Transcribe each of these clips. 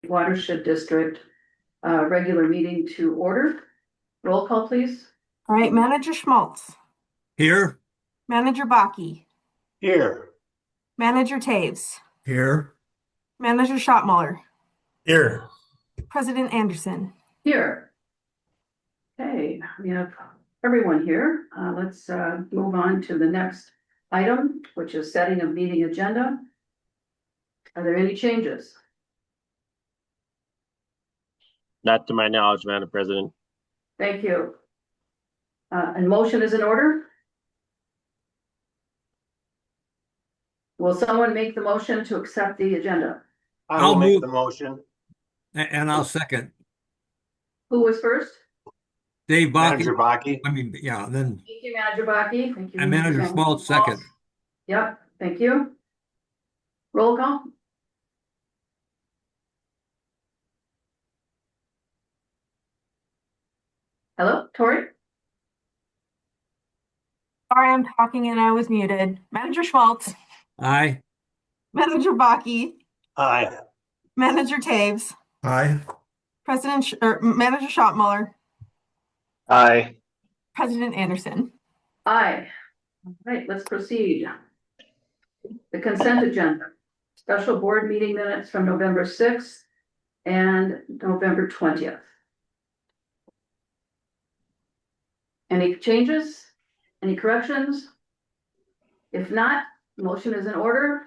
Watershed District regular meeting to order. Roll call, please. All right, Manager Schmaltz, Here. Manager Baki, Here. Manager Taves, Here. Manager Schottmuller, Here. President Anderson. Here. Okay, we have everyone here. Let's move on to the next item, which is setting a meeting agenda. Are there any changes? Not to my knowledge, Madam President. Thank you. And motion is in order? Will someone make the motion to accept the agenda? I will make move. the motion. And I'll second. Who was first? Dave Manager Baki. Baki. I mean, yeah, then Thank you, Manager Baki. Thank you. and Manager Schmaltz second. Yep, thank you. Roll call. Hello, Tori? Sorry, I'm talking and I was muted. Manager Schmaltz, Aye. Manager Baki, Aye. Manager Taves, Aye. Manager Schottmuller, Aye. President Anderson. Aye. All right, let's proceed. The consent agenda. Special board meeting minutes from November 6th and November 20th. Any changes? Any corrections? If not, motion is in order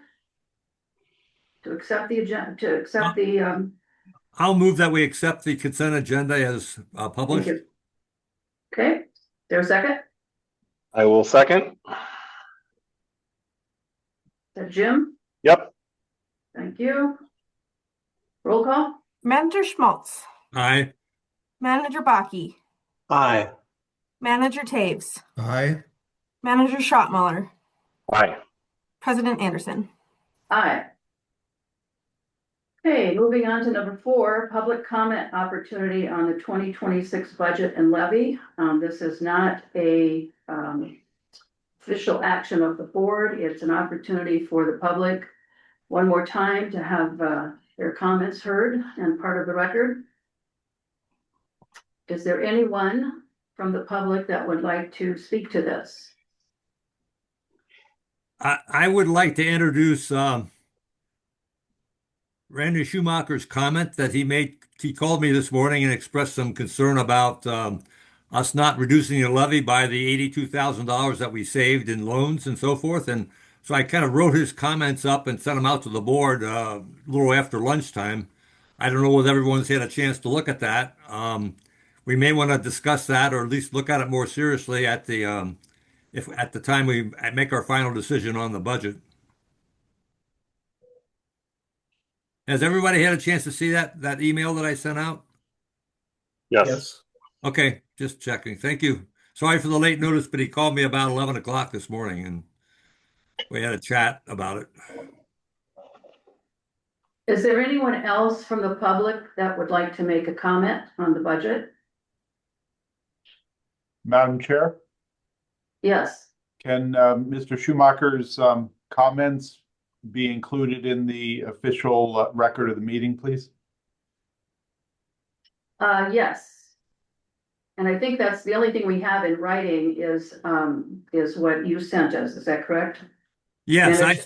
to accept the agenda, to accept the, I'll move that we accept the consent agenda as thank published. you. Okay, there's a second? I will second. Is that Jim? Yep. Thank you. Roll call? Manager Schmaltz, Aye. Manager Baki, Aye. Manager Taves, Aye. Manager Schottmuller, Aye. President Anderson. Aye. Okay, moving on to number 4, public comment opportunity on the 2026 budget and levy. This is not a official action of the board. It's an opportunity for the public one more time to have their comments heard and part of the record. Is there anyone from the public that would like to speak to this? I would like to introduce Randy Schumacher's comment that he made. He called me this morning and expressed some concern about us not reducing the levy by the $82,000 that we saved in loans and so forth. And so I kind of wrote his comments up and sent them out to the board a little after lunchtime. I don't know whether everyone's had a chance to look at that. We may want to discuss that, or at least look at it more seriously at the if at the time we make our final decision on the budget. Has everybody had a chance to see that email that I sent out? Yes. Okay, just checking. Thank you. Sorry for the late notice, but he called me about 11 o'clock this morning and we had a chat about it. Is there anyone else from the public that would like to make a comment on the budget? Madam Chair, Yes. can Mr. Schumacher's comments be included in the official record of the meeting, please? Yes. And I think that's the only thing we have in writing is what you sent us. Is that correct? Yes, And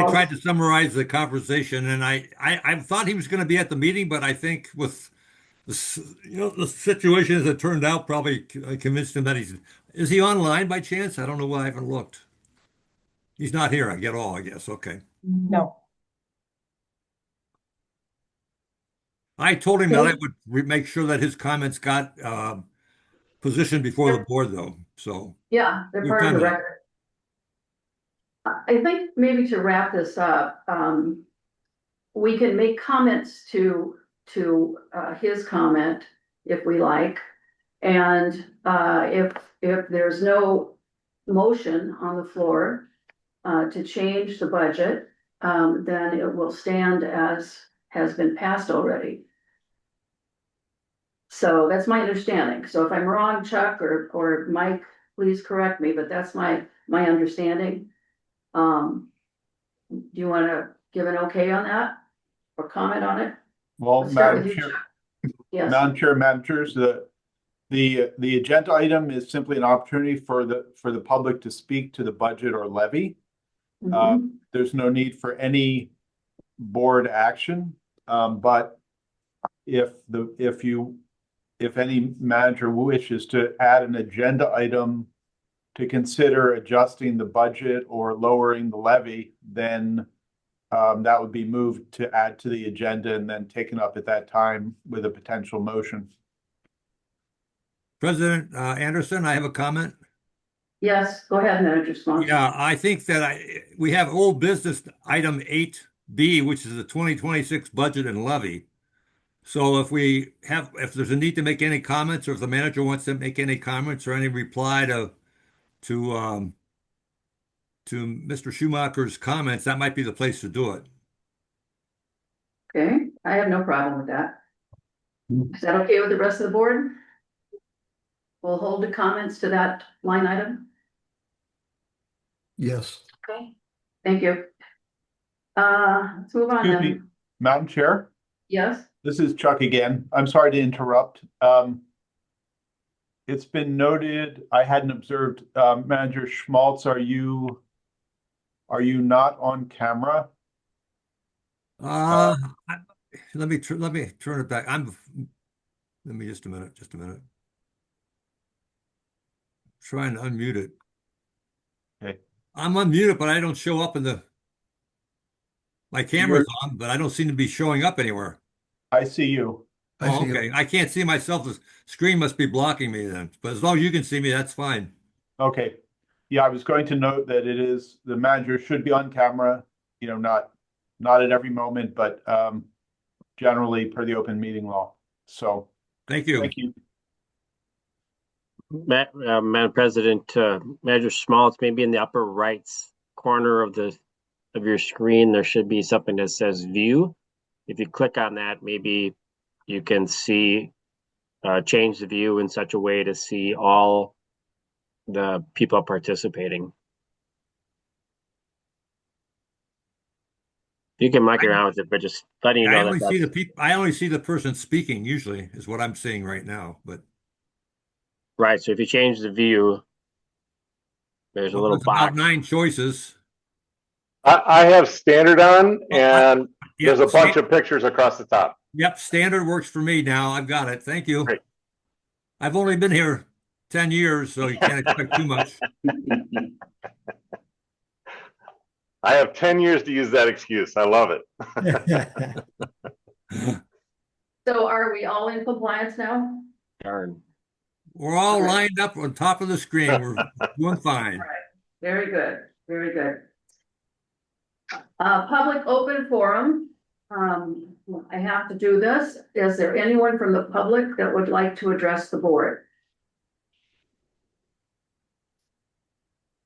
I tried to summarize the conversation, and I thought he was going to be at the meeting, but I think with the situation as it turned out, probably convinced him that is he online by chance? I don't know. I haven't looked. He's not here. I get all, I guess. Okay. No. I told him that I would make sure that his comments got positioned before the board, though. So yeah, they're We've part of done the that. record. I think maybe to wrap this up, we can make comments to his comment if we like. And if there's no motion on the floor to change the budget, then it will stand as has been passed already. So that's my understanding. So if I'm wrong, Chuck or Mike, please correct me, but that's my understanding. Do you want to give an okay on that or comment on it? Well, Let's start Madam with you, Chair, Chuck. Yes, Managers, the agenda item is simply an opportunity for the public to speak to the budget or levy. Mhm. There's no need for any board action, but if any manager wishes to add an agenda item to consider adjusting the budget or lowering the levy, then that would be moved to add to the agenda and then taken up at that time with a potential motion. President Anderson, I have a comment. Yes, go ahead, Manager Swan. Yeah, I think that we have old business item 8B, which is the 2026 budget and levy. So if there's a need to make any comments, or if the manager wants to make any comments or any reply to Mr. Schumacher's comments, that might be the place to do it. Okay, I have no problem with that. Hmm. Is that okay with the rest of the board? We'll hold the comments to that line item. Yes. Okay, thank you. Let's move on Excuse me, then. Madam Chair, Yes, this is Chuck again. I'm sorry to interrupt. It's been noted, I hadn't observed, Manager Schmaltz, are you not on camera? Let me turn it back. Let me just a minute. Trying to unmute it. Okay. I'm unmuted, but I don't show up my camera's on, but I don't seem to be showing up anywhere. I see you. I see Okay. you. I can't see myself. The screen must be blocking me then. But as long as you can see me, that's fine. Okay. Yeah, I was going to note that the manager should be on camera, not at every moment, but generally per the open meeting law. So, Thank you. thank you. Madam President, Manager Schmaltz, maybe in the upper right corner of your screen, there should be something that says view. If you click on that, maybe you can see, change the view in such a way to see all the people participating. You can monkey around with it, but just letting you know I only see the person speaking usually is what I'm seeing right now, but right. So if you change the view, there's a little there's about box. 9 choices. I have standard on, and Yeah, there's a bunch of pictures across the top. Yep, standard works for me now. I've got it. Thank you. Great. I've only been here 10 years, so you can't expect too much. I have 10 years to use that excuse. I love it. so are we all in compliance now? Darn. We're all lined up on top of the screen. We're doing fine. Very good, very good. Public open forum. I have to do this. Is there anyone from the public that would like to address the board?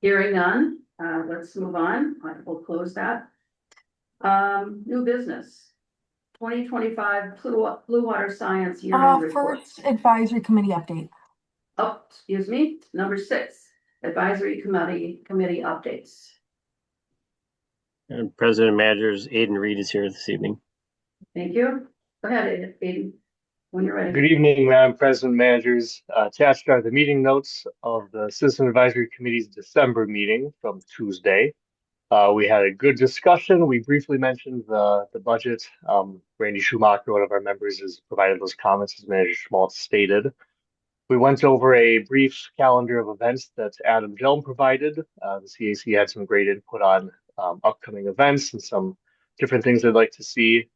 Hearing none, let's move on. I will close that. New business. 2025 Blue Water Science year-end report. First advisory committee update. Oh, excuse me, number 6, advisory committee updates. And President Managers Aiden Reed is here this evening. Thank you. Go ahead, Aiden, when you're ready. Good evening, Madam President, Managers. Attached are the meeting notes of the Citizen Advisory Committee's December meeting from Tuesday. We had a good discussion. We briefly mentioned the budget. Randy Schumacher, one of our members, has provided those comments, as Manager Schmaltz stated. We went over a brief calendar of events that Adam Jelm provided. The CAC had some great input on upcoming events and some different things they'd like to see.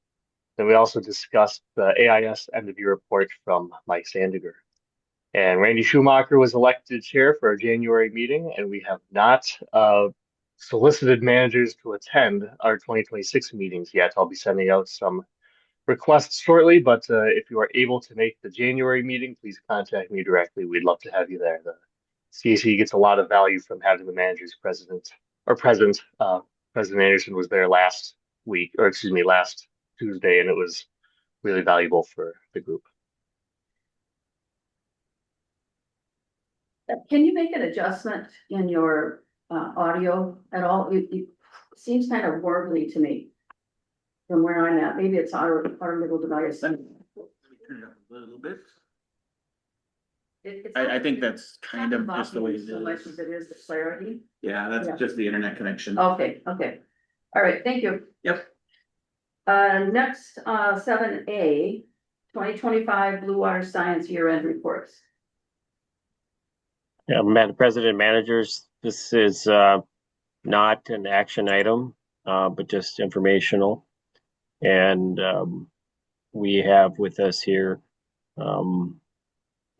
Then we also discussed the AIS end-of-year report from Mike Sandiger. And Randy Schumacher was elected chair for our January meeting, and we have not solicited managers to attend our 2026 meetings yet. I'll be sending out some requests shortly, but if you are able to make the January meeting, please contact me directly. We'd love to have you there. The CAC gets a lot of value from having the managers present. President Anderson was there last Tuesday, and it was really valuable for the group. Can you make an adjustment in your audio at all? It seems kind of warbly to me. from where I'm at. Maybe it's our little device. Turn it up a little bit. It's I think that's not kind the of just the way it volume so much is. as it is the clarity. Yeah, Yeah. that's just the internet connection. Okay, okay. All right, thank you. Yep. Next, 7A, 2025 Blue Water Science Year-End Reports. Yeah, Madam President, managers, this is not an action item, but just informational. And we have with us here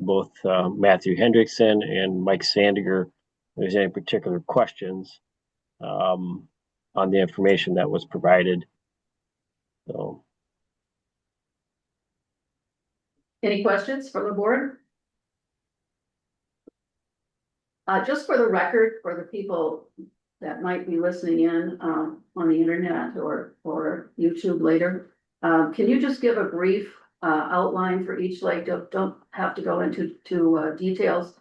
both Matthew Hendrickson and Mike Sandiger. If there's any particular questions on the information that was provided. So, Any questions from the board? Just for the record, for the people that might be listening in on the internet or YouTube later, can you just give a brief outline for each lake? Don't have to go into details,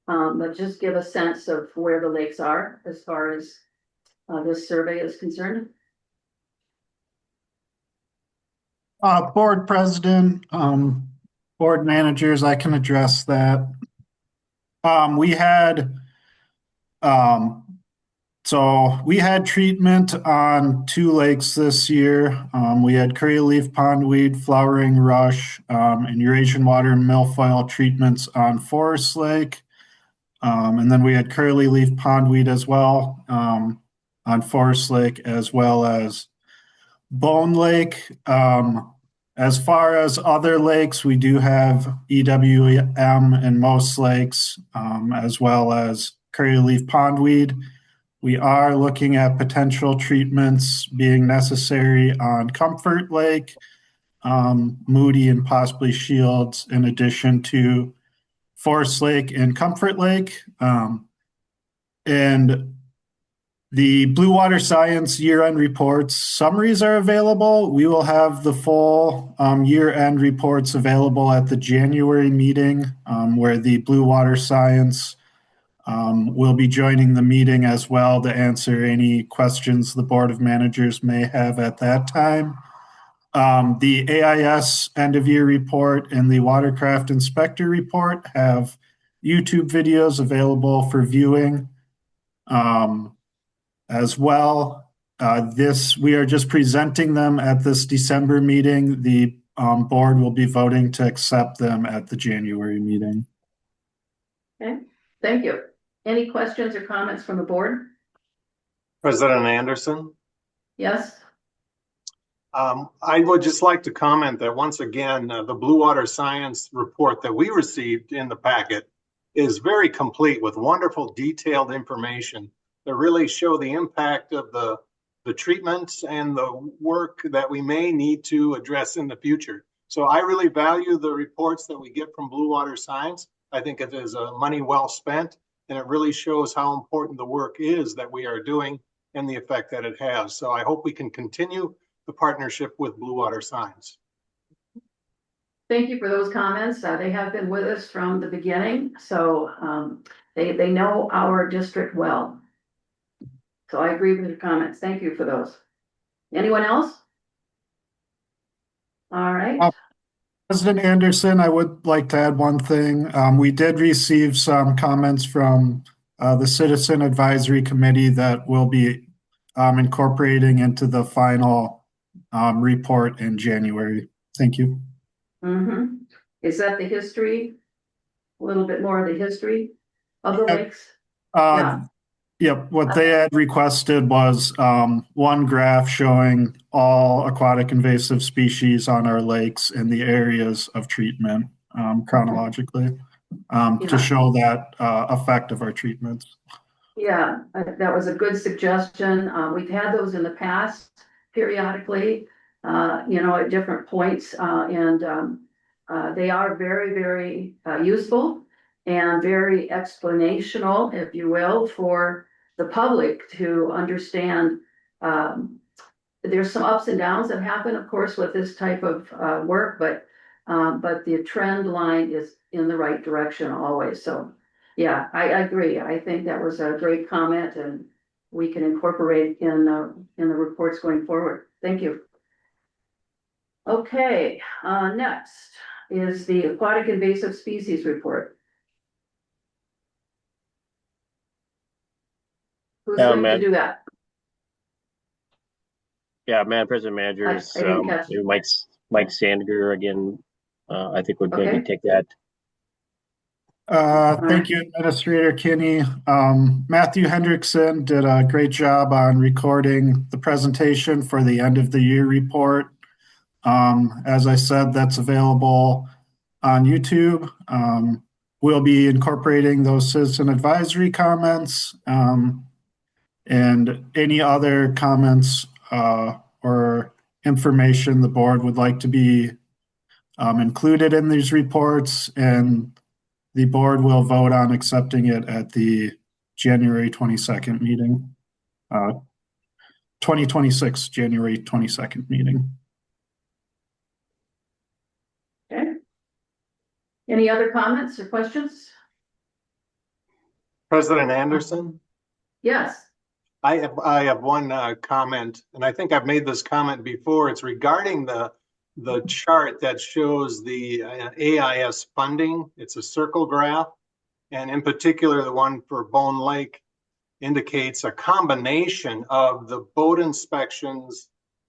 but just give a sense of where the lakes are as far as this survey is concerned. Board president, board managers, I can address that. We had treatment on 2 lakes this year. We had curly leaf pondweed, flowering rush, and Eurasian water and milfoil treatments on Forest Lake. And then we had curly leaf pondweed as well on Forest Lake, as well as Bone Lake. As far as other lakes, we do have EWM in most lakes, as well as curly leaf pondweed. We are looking at potential treatments being necessary on Comfort Lake, Moody, and possibly Shields, in addition to Forest Lake and Comfort Lake. And the Blue Water Science year-end reports summaries are available. We will have the full year-end reports available at the January meeting, where the Blue Water Science will be joining the meeting as well to answer any questions the Board of Managers may have at that time. The AIS end-of-year report and the Watercraft Inspector report have YouTube videos available for viewing. As well, we are just presenting them at this December meeting. The board will be voting to accept them at the January meeting. Okay, thank you. Any questions or comments from the board? President Anderson, Yes? I would just like to comment that once again, the Blue Water Science report that we received in the packet is very complete with wonderful detailed information that really show the impact of the treatments and the work that we may need to address in the future. So I really value the reports that we get from Blue Water Science. I think it is money well spent, and it really shows how important the work is that we are doing and the effect that it has. So I hope we can continue the partnership with Blue Water Science. Thank you for those comments. They have been with us from the beginning, so they know our district well. So I agree with your comments. Thank you for those. Anyone else? All right. President Anderson, I would like to add one thing. We did receive some comments from the Citizen Advisory Committee that will be incorporating into the final report in January. Thank you. Mm-hmm. Is that the history? A little bit more of the history of the lakes? Yeah. Yep. What they had requested was one graph showing all aquatic invasive species on our lakes in the areas of treatment chronologically to show that effect of our treatments. Yeah, that was a good suggestion. We've had those in the past periodically, at different points, and they are very, very useful and very explanational, if you will, for the public to understand. There's some ups and downs that happen, of course, with this type of work, but the trend line is in the right direction always. So, yeah, I agree. I think that was a great comment, and we can incorporate in the reports going forward. Thank you. Okay, next is the aquatic invasive species report. Who's Yeah, going to Matt. do that? Yeah, Madam President, Managers, I didn't catch. maybe Mike Sandiger again, I think would maybe Okay. take that. Thank you, Administrator Kinney. Matthew Hendrickson did a great job on recording the presentation for the end of the year report. As I said, that's available on YouTube. We'll be incorporating those citizen advisory comments and any other comments or information the board would like to be included in these reports, and the board will vote on accepting it at the January 22nd meeting, 2026 January 22nd meeting. Okay. Any other comments or questions? President Anderson, Yes. I have one comment, and I think I've made this comment before. It's regarding the chart that shows the AIS funding. It's a circle graph, and in particular, the one for Bone Lake indicates a combination of the boat inspections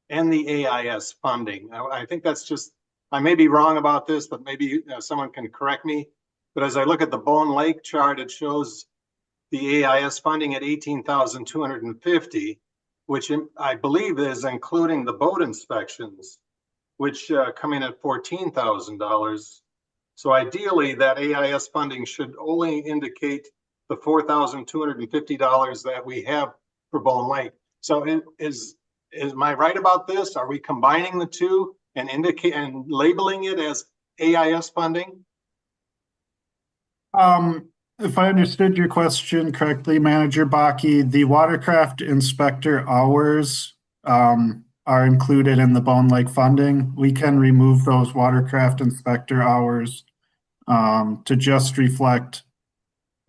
and the AIS funding. I think that's just, I may be wrong about this, but maybe someone can correct me. But as I look at the Bone Lake chart, it shows the AIS funding at 18,250, which I believe is including the boat inspections, which come in at $14,000. So ideally, that AIS funding should only indicate the $4,250 that we have for Bone Lake. So is am I right about this? Are we combining the two and labeling it as AIS funding? If I understood your question correctly, Manager Baki, the watercraft inspector hours are included in the Bone Lake funding. We can remove those watercraft inspector hours to just reflect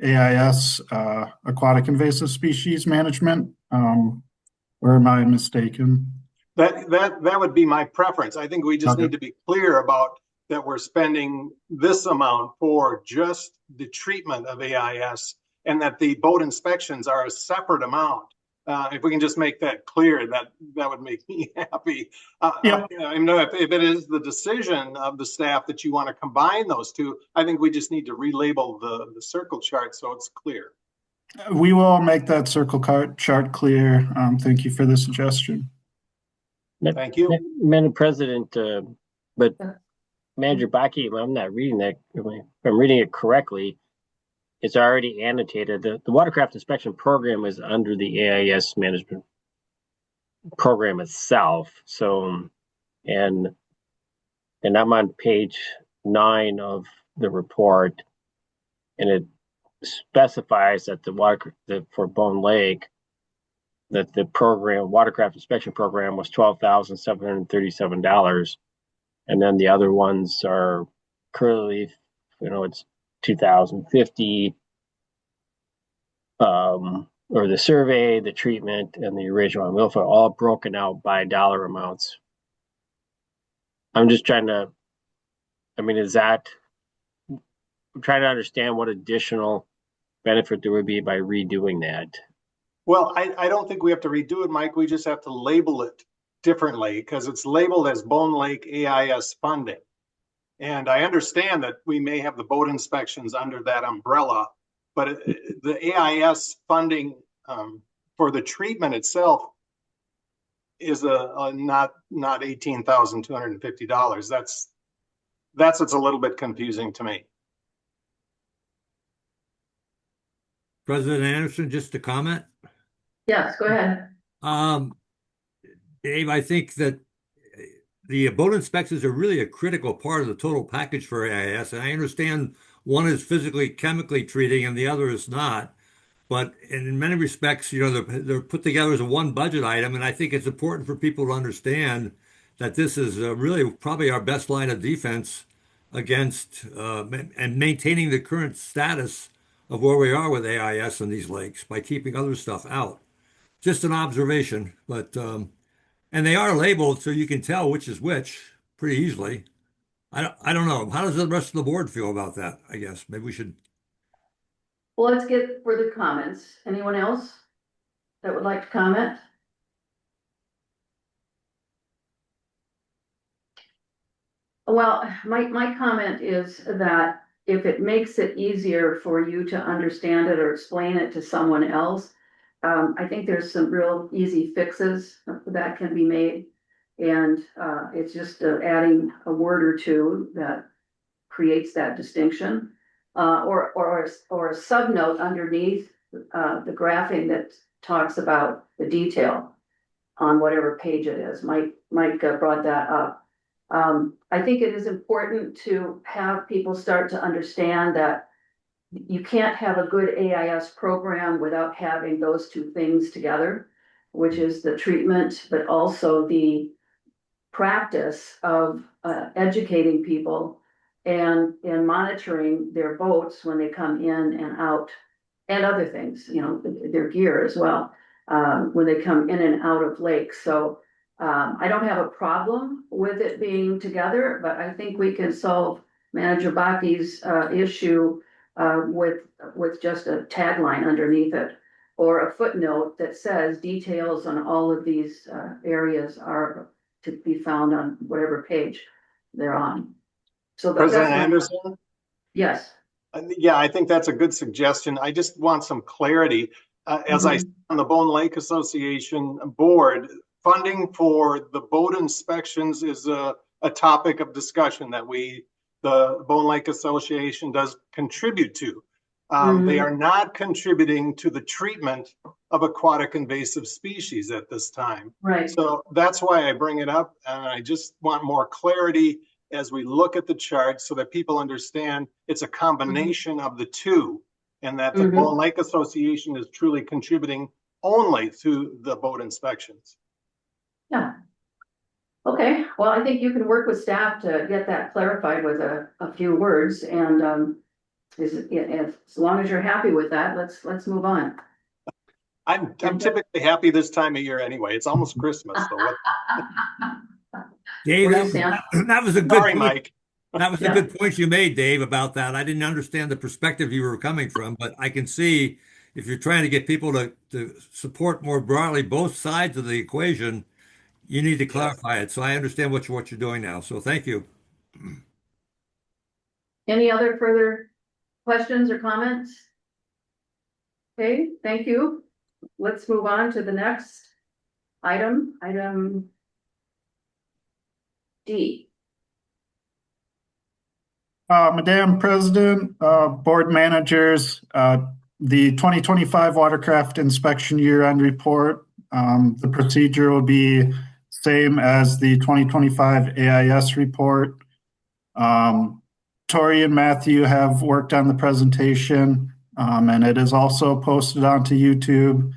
AIS, aquatic invasive species management. Or am I mistaken? That would be my preference. I think we just need to be clear about that we're spending this amount for just the treatment of AIS, and that the boat inspections are a separate amount. If we can just make that clear, that would make me happy. Yep. I know if it is the decision of the staff that you want to combine those two, I think we just need to relabel the circle chart so it's clear. We will make that circle chart clear. Thank you for the suggestion. Thank you. Madam President, but Manager Baki, if I'm not reading that, if I'm reading it correctly, it's already annotated. The watercraft inspection program is under the AIS management program itself. So, and I'm on page 9 of the report, and it specifies that for Bone Lake, that the watercraft inspection program was $12,737. And then the other ones are currently, it's 2,050, or the survey, the treatment, and the original milfoil, all broken out by dollar amounts. I'm just trying to, I'm trying to understand what additional benefit there would be by redoing that. Well, I don't think we have to redo it, Mike. We just have to label it differently because it's labeled as Bone Lake AIS funding. And I understand that we may have the boat inspections under that umbrella, but the AIS funding for the treatment itself is not $18,250. That's what's a little bit confusing to me. President Anderson, just a comment. Yes, go ahead. Dave, I think that the boat inspections are really a critical part of the total package for AIS. And I understand one is physically, chemically treating and the other is not. But in many respects, they're put together as a one budget item. And I think it's important for people to understand that this is really probably our best line of defense against and maintaining the current status of where we are with AIS in these lakes by keeping other stuff out. Just an observation, but and they are labeled so you can tell which is which. pretty easily. I don't know. How does the rest of the board feel about that? I guess maybe we should. Well, let's get further comments. Anyone else that would like to comment? Well, my comment is that if it makes it easier for you to understand it or explain it to someone else, I think there's some real easy fixes that can be made. And it's just adding a word or two that creates that distinction. Or a subnote underneath the graphing that talks about the detail on whatever page it is. Mike brought that up. I think it is important to have people start to understand that you can't have a good AIS program without having those two things together, which is the treatment, but also the practice of educating people and monitoring their boats when they come in and out, and other things, you know, their gear as well, when they come in and out of lakes. So I don't have a problem with it being together, but I think we can solve Manager Baki's issue with just a tagline underneath it, or a footnote that says details on all of these areas are to be found on whatever page they're on. So President Anderson? Yes. Yeah, I think that's a good suggestion. I just want some clarity. As I said on the Bone Lake Association board, funding for the boat inspections is a topic of discussion that the Bone Lake Association does contribute to. They are not contributing to the treatment of aquatic invasive species at this time. Right. So that's why I bring it up. And I just want more clarity as we look at the chart so that people understand it's a combination of the two, and that the Bone Lake Association is truly contributing only to the boat inspections. Yeah. Okay, well, I think you can work with staff to get that clarified with a few words, and as long as you're happy with that, let's move on. I'm typically happy this time of year anyway. It's almost Christmas. So what? Dave, that was a good Sorry, point. Mike. That was a good point you made, Dave, about that. I didn't understand the perspective you were coming from, but I can see if you're trying to get people to support more broadly both sides of the equation, you need to clarify it. So I understand what you're doing now. So thank you. Any other further questions or comments? Okay, thank you. Let's move on to the next item, item D. Madam President, board managers, the 2025 watercraft inspection year-end report, the procedure will be same as the 2025 AIS report. Tori and Matthew have worked on the presentation, and it is also posted onto YouTube.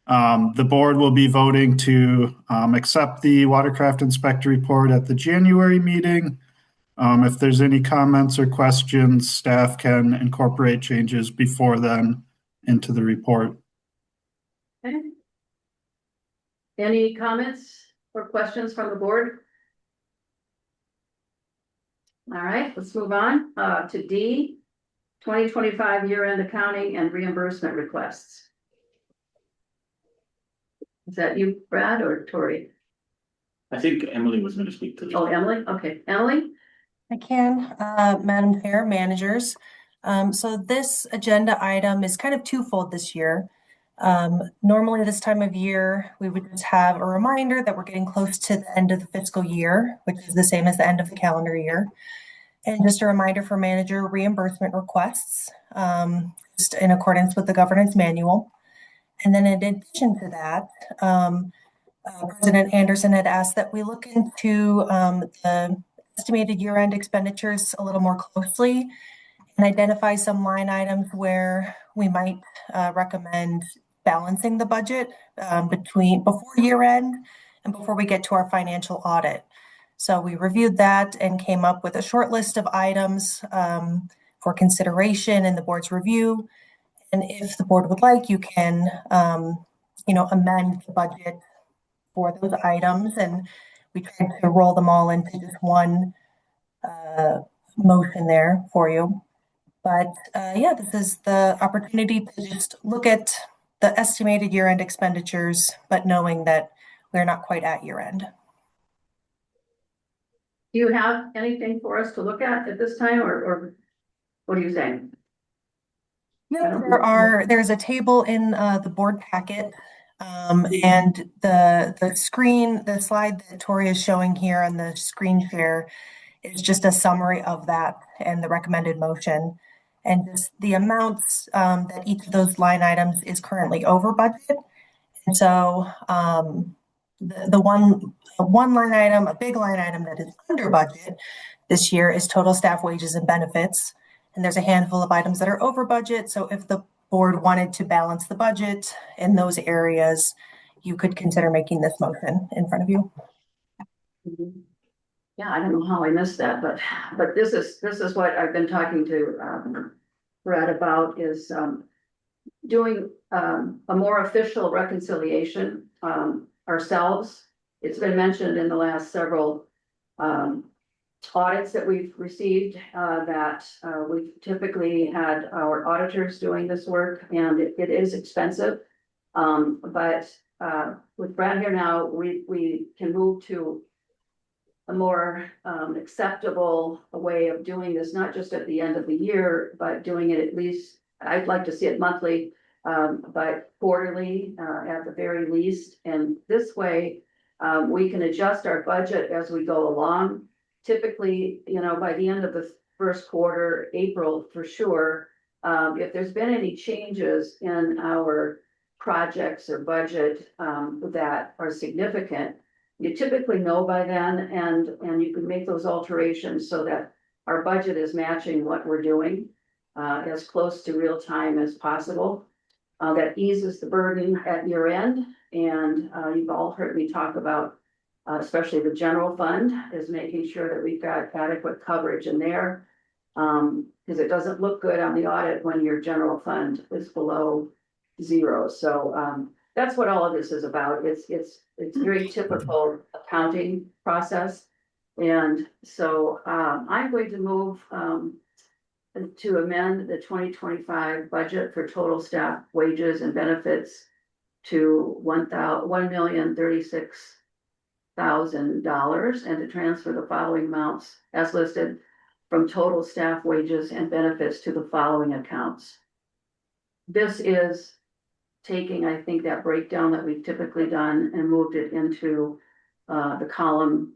The board will be voting to accept the watercraft inspector report at the January meeting. If there's any comments or questions, staff can incorporate changes before then into the report. Okay. Any comments or questions from the board? All right, let's move on to D, 2025 year-end accounting and reimbursement requests. Is that you, Brad, or Tori? I think Emily was going to speak to this. Oh, Emily? Okay, Emily? I can, Madam Chair, managers. So this agenda item is kind of twofold this year. Normally this time of year, we would just have a reminder that we're getting close to the end of the fiscal year, which is the same as the end of the calendar year. And just a reminder for manager reimbursement requests, just in accordance with the governance manual. And then in addition to that, President Anderson had asked that we look into the estimated year-end expenditures a little more closely and identify some line items where we might recommend balancing the budget before year-end and before we get to our financial audit. So we reviewed that and came up with a short list of items for consideration in the board's review. And if the board would like, you can, amend the budget for those items. And we tried to roll them all into just one motion there for you. But yeah, this is the opportunity to just look at the estimated year-end expenditures, but knowing that we're not quite at year-end. Do you have anything for us to look at this time, or what are you saying? There's a table in the board packet. And the slide that Tori is showing here on the screen share is just a summary of that and the recommended motion. And just the amounts that each of those line items is currently over budget. And so the one line item, a big line item that is under budget this year is total staff wages and benefits. And there's a handful of items that are over budget. So if the board wanted to balance the budget in those areas, you could consider making this motion in front of you. Yeah, I don't know how I missed that, but this is what I've been talking to Brad about, is doing a more official reconciliation ourselves. It's been mentioned in the last several audits that we've received that we've typically had our auditors doing this work, and it is expensive. But with Brad here now, we can move to a more acceptable way of doing this, not just at the end of the year, but doing it at least, I'd like to see it monthly, but quarterly at the very least. And this way, we can adjust our budget as we go along. Typically, by the end of the first quarter, April for sure, if there's been any changes in our projects or budget that are significant, you typically know by then, and you can make those alterations so that our budget is matching what we're doing as close to real time as possible. That eases the burden at year end, and you've all heard me talk about especially the general fund is making sure that we've got adequate coverage in there, because it doesn't look good on the audit when your general fund is below zero. So that's what all of this is about. It's very typical accounting process. And so I'm going to move to amend the 2025 budget for total staff wages and benefits to $1,036,000 and to transfer the following amounts as listed from total staff wages and benefits to the following accounts. This is taking, I think, that breakdown that we've typically done and moved it into the column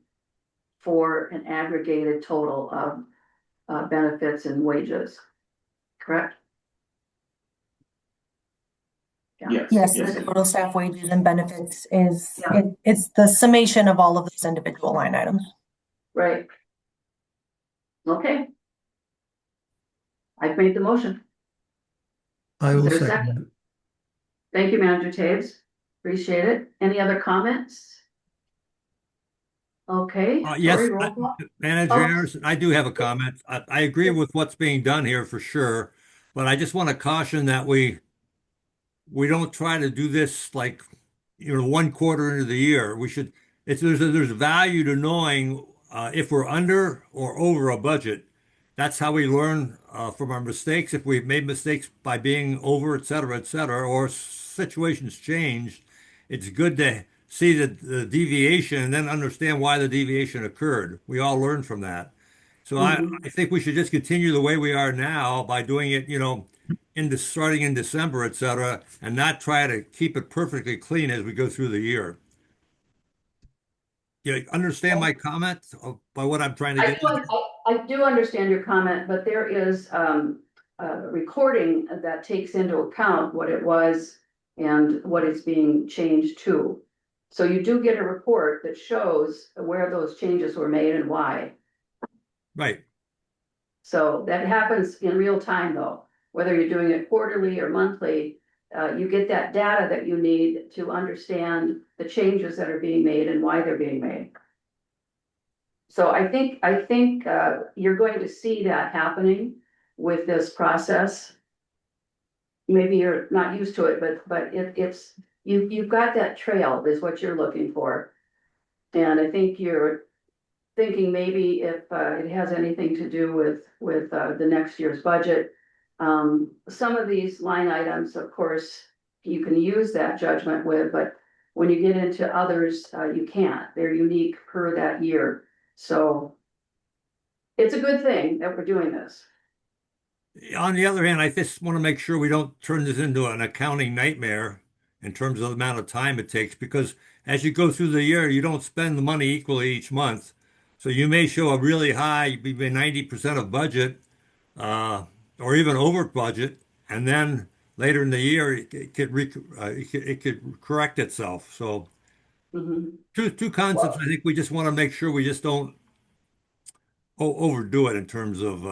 for an aggregated total of benefits and wages, correct? Yes. Yes, Yes. the total staff wages and benefits is, it's the summation of all of those individual line items. Right. Okay. I've made the motion. I Is will there a second. second? Thank you, Manager Taves. Appreciate it. Any other comments? Okay. Yes, Tori, roll call. Manager Anderson, I do have a comment. I agree with what's being done here for sure, but I just want to caution that we don't try to do this like, one quarter into the year. We should, there's value to knowing if we're under or over a budget. That's how we learn from our mistakes. If we've made mistakes by being over, et cetera, or situations changed, it's good to see the deviation and then understand why the deviation occurred. We all learn from that. So I think we should just continue the way we are now by doing it, starting in December, et cetera, and not try to keep it perfectly clean as we go through the year. You understand my comment by what I'm trying to get? I do understand your comment, but there is a recording that takes into account what it was and what it's being changed to. So you do get a report that shows where those changes were made and why. Right. So that happens in real time though, whether you're doing it quarterly or monthly, you get that data that you need to understand the changes that are being made and why they're being made. So I think you're going to see that happening with this process. Maybe you're not used to it, but you've got that trail is what you're looking for. And I think you're thinking maybe if it has anything to do with the next year's budget. Some of these line items, of course, you can use that judgment with, but when you get into others, you can't. They're unique per that year. So it's a good thing that we're doing this. On the other hand, I just want to make sure we don't turn this into an accounting nightmare in terms of the amount of time it takes, because as you go through the year, you don't spend the money equally each month. So you may show a really high, maybe 90% of budget, or even over budget, and then later in the year it could correct itself. So Mhm. two concepts. I think we just want to make sure we just don't overdo it in terms of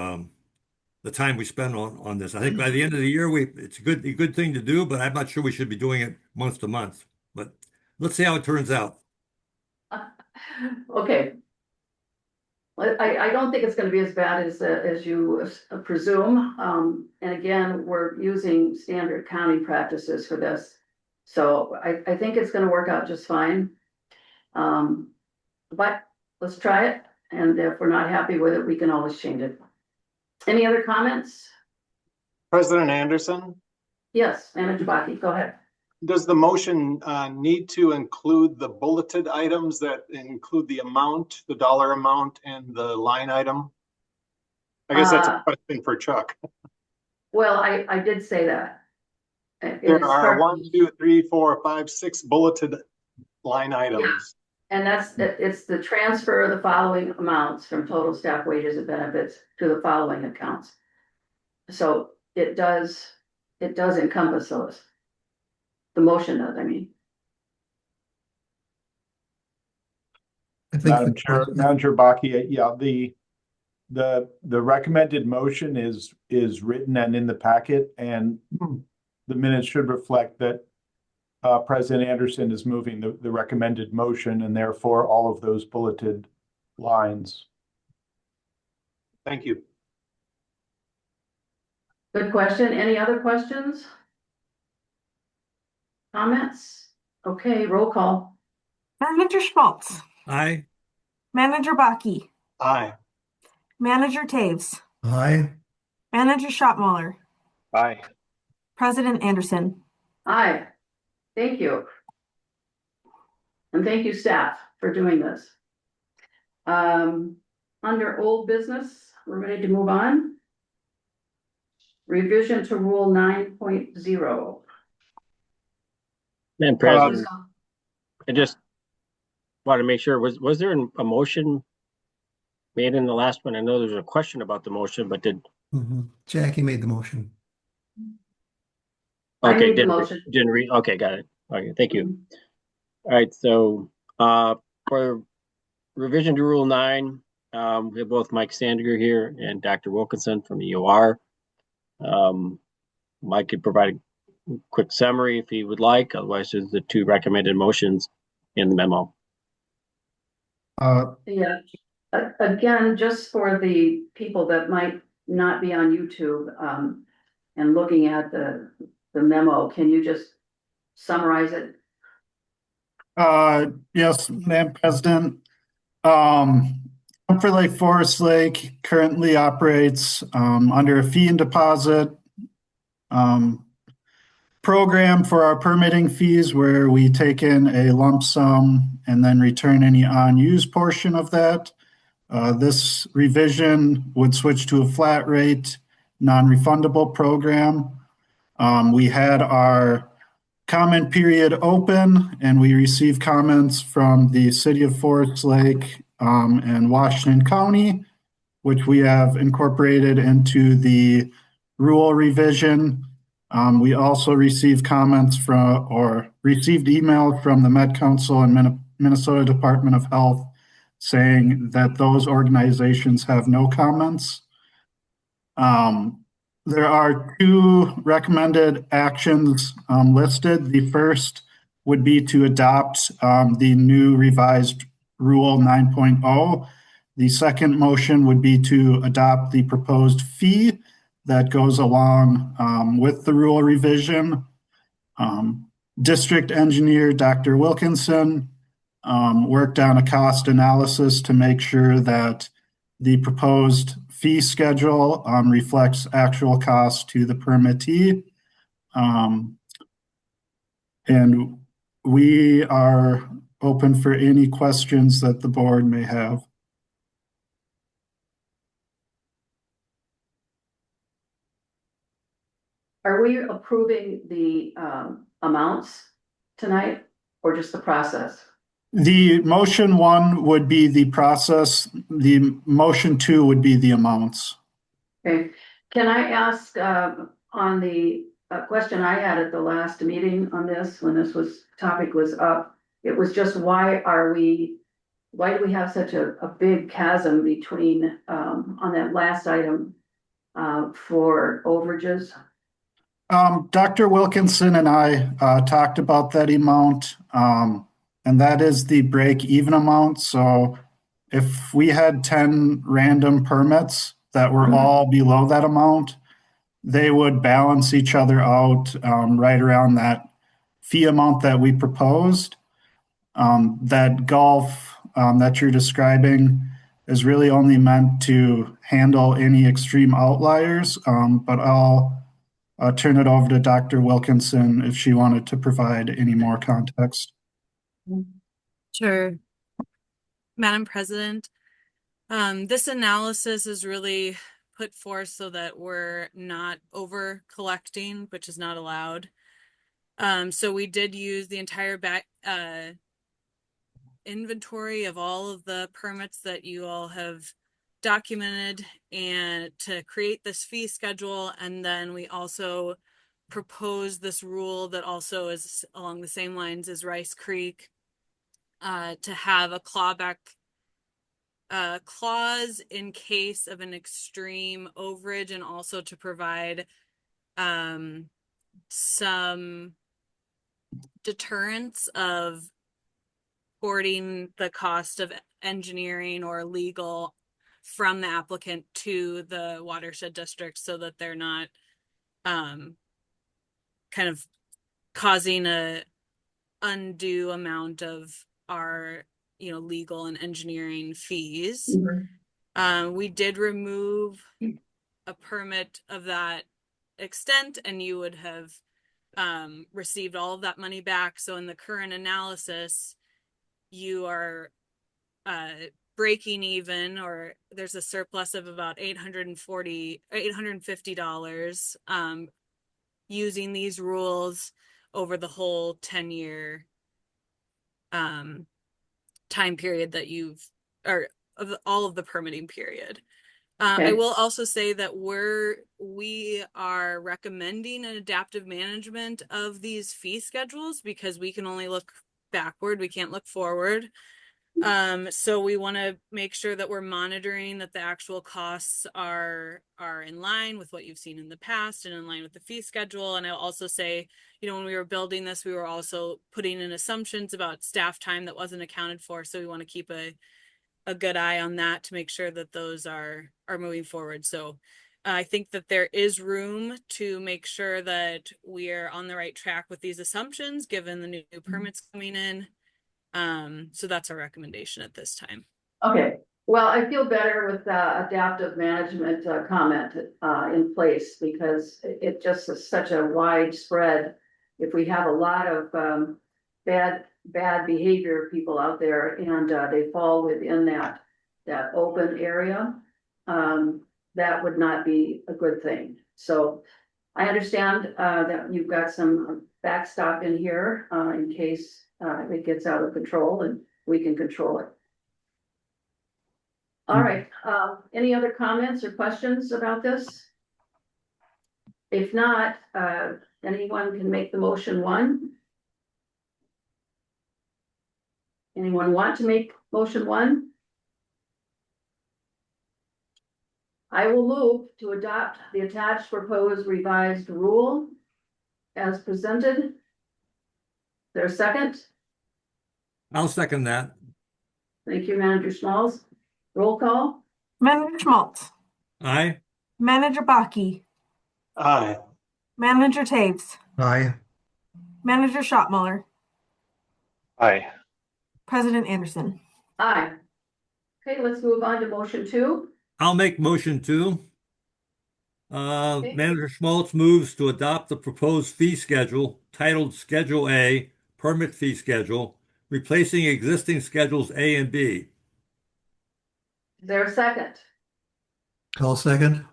the time we spend on this. I think by the end of the year, it's a good thing to do, but I'm not sure we should be doing it month to month. But let's see how it turns out. Okay. I don't think it's gonna be as bad as you presume. And again, we're using standard county practices for this. So I think it's gonna work out just fine. But let's try it, and if we're not happy with it, we can always change it. Any other comments? President Anderson, Yes, Anna Jabaki, go ahead. does the motion need to include the bulleted items that include the amount, the dollar amount, and the line item? I guess that's a question for Chuck. Well, I did say that. There are 1, 2, 3, 4, 5, 6 bulleted line items. And it's the transfer of the following amounts from total staff wages and benefits to the following accounts. So it does encompass those. The motion does, I mean. I think Madam Chair, Madam Chair Baki, yeah, the recommended motion is written and in the packet, and the minutes should reflect that President Anderson is moving the recommended motion, and therefore all of those bulleted lines. Thank you. Good question. Any other questions? Comments? Okay, roll call. Manager Schmaltz, Aye. Manager Baki, Aye. Manager Taves, Aye. Manager Schottmuller, Aye. President Anderson. Aye. Thank you. And thank you, staff, for doing this. Under old business, we're ready to move on. Revision to Rule 9.0. Madam President, I just want to make sure, was there a motion made in the last one? I know there's a question about the motion, but Jackie made the motion. I Okay, made the motion. didn't read. Okay, got it. Okay, thank you. All right, so for revision to Rule 9, we have both Mike Sandiger here and Dr. Wilkinson from the EOR. Mike could provide a quick summary if he would like. Otherwise, there's the two recommended motions in the memo. Yeah. Again, just for the people that might not be on YouTube and looking at the memo, can you just summarize it? Yes, Madam President. Comfort Lake Forest Lake currently operates under a fee and deposit program for our permitting fees, where we take in a lump sum and then return any unused portion of that. This revision would switch to a flat rate, non-refundable program. We had our comment period open, and we received comments from the City of Forest Lake and Washington County, which we have incorporated into the rule revision. We also received comments received emails from the Met Council and Minnesota Department of Health saying that those organizations have no comments. There are two recommended actions listed. The first would be to adopt the new revised Rule 9.0. The second motion would be to adopt the proposed fee that goes along with the rule revision. District Engineer Dr. Wilkinson worked on a cost analysis to make sure that the proposed fee schedule reflects actual cost to the permittee. And we are open for any questions that the board may have. Are we approving the amounts tonight or just the process? The motion 1 would be the process. The motion 2 would be the amounts. Okay, can I ask on the question I had at the last meeting on this, when this topic was up, it was just why do we have such a big chasm between on that last item for overages? Dr. Wilkinson and I talked about that amount, and that is the break-even amount. So if we had 10 random permits that were all below that amount, they would balance each other out right around that fee amount that we proposed. That gulf that you're describing is really only meant to handle any extreme outliers, but I'll turn it over to Dr. Wilkinson if she wanted to provide any more context. Sure. Madam President, this analysis is really put forth so that we're not over collecting, which is not allowed. So we did use the entire inventory of all of the permits that you all have documented and to create this fee schedule. And then we also proposed this rule that also is along the same lines as Rice Creek, to have a clawback clause in case of an extreme overage, and also to provide some deterrence of porting the cost of engineering or legal from the applicant to the watershed district, so that they're not kind of causing a undue amount of our legal and engineering fees. We did remove a permit of that extent, and you would have received all of that money back. So in the current analysis, you are breaking even, or there's a surplus of about $850 using these rules over the whole 10-year time period that all of the permitting period. I will also say that we are recommending an adaptive management of these fee schedules because we can only look backward, we can't look forward. So we want to make sure that we're monitoring that the actual costs are in line with what you've seen in the past and in line with the fee schedule. And I'll also say, when we were building this, we were also putting in assumptions about staff time that wasn't accounted for. So we want to keep a good eye on that to make sure that those are moving forward. So I think that there is room to make sure that we are on the right track with these assumptions, given the new permits coming in. So that's our recommendation at this time. Okay, well, I feel better with the adaptive management comment in place, because it just is such a widespread. If we have a lot of bad behavior people out there and they fall within that open area, that would not be a good thing. So I understand that you've got some backstop in here in case it gets out of control, and we can control it. All right, any other comments or questions about this? If not, anyone can make the motion 1. Anyone want to make motion 1? I will move to adopt the attached proposed revised rule as presented. Is there a second? I'll second that. Thank you, Manager Smalls. Roll call. Manager Schmaltz. Aye. Manager Baki. Aye. Manager Taves. Aye. Manager Schottmuller. Aye. President Anderson. Aye. Okay, let's move on to motion 2. I'll make motion 2. Okay. Manager Schmaltz moves to adopt the proposed fee schedule titled Schedule A, Permit Fee Schedule, replacing existing Schedules A and B. Is there a second? I'll second.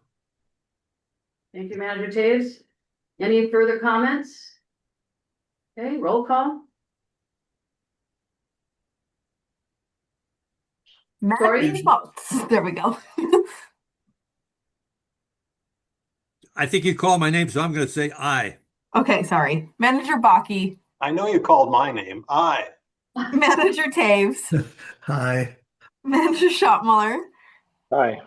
Thank you, Manager Taves. Any further comments? Okay, roll call. Manager Sorry? Schmaltz. There we go. I think you called my name, so I'm going to say aye. Okay, sorry. Manager Baki. I know you called my name. Aye. Manager Taves. Aye. Manager Schottmuller. Aye.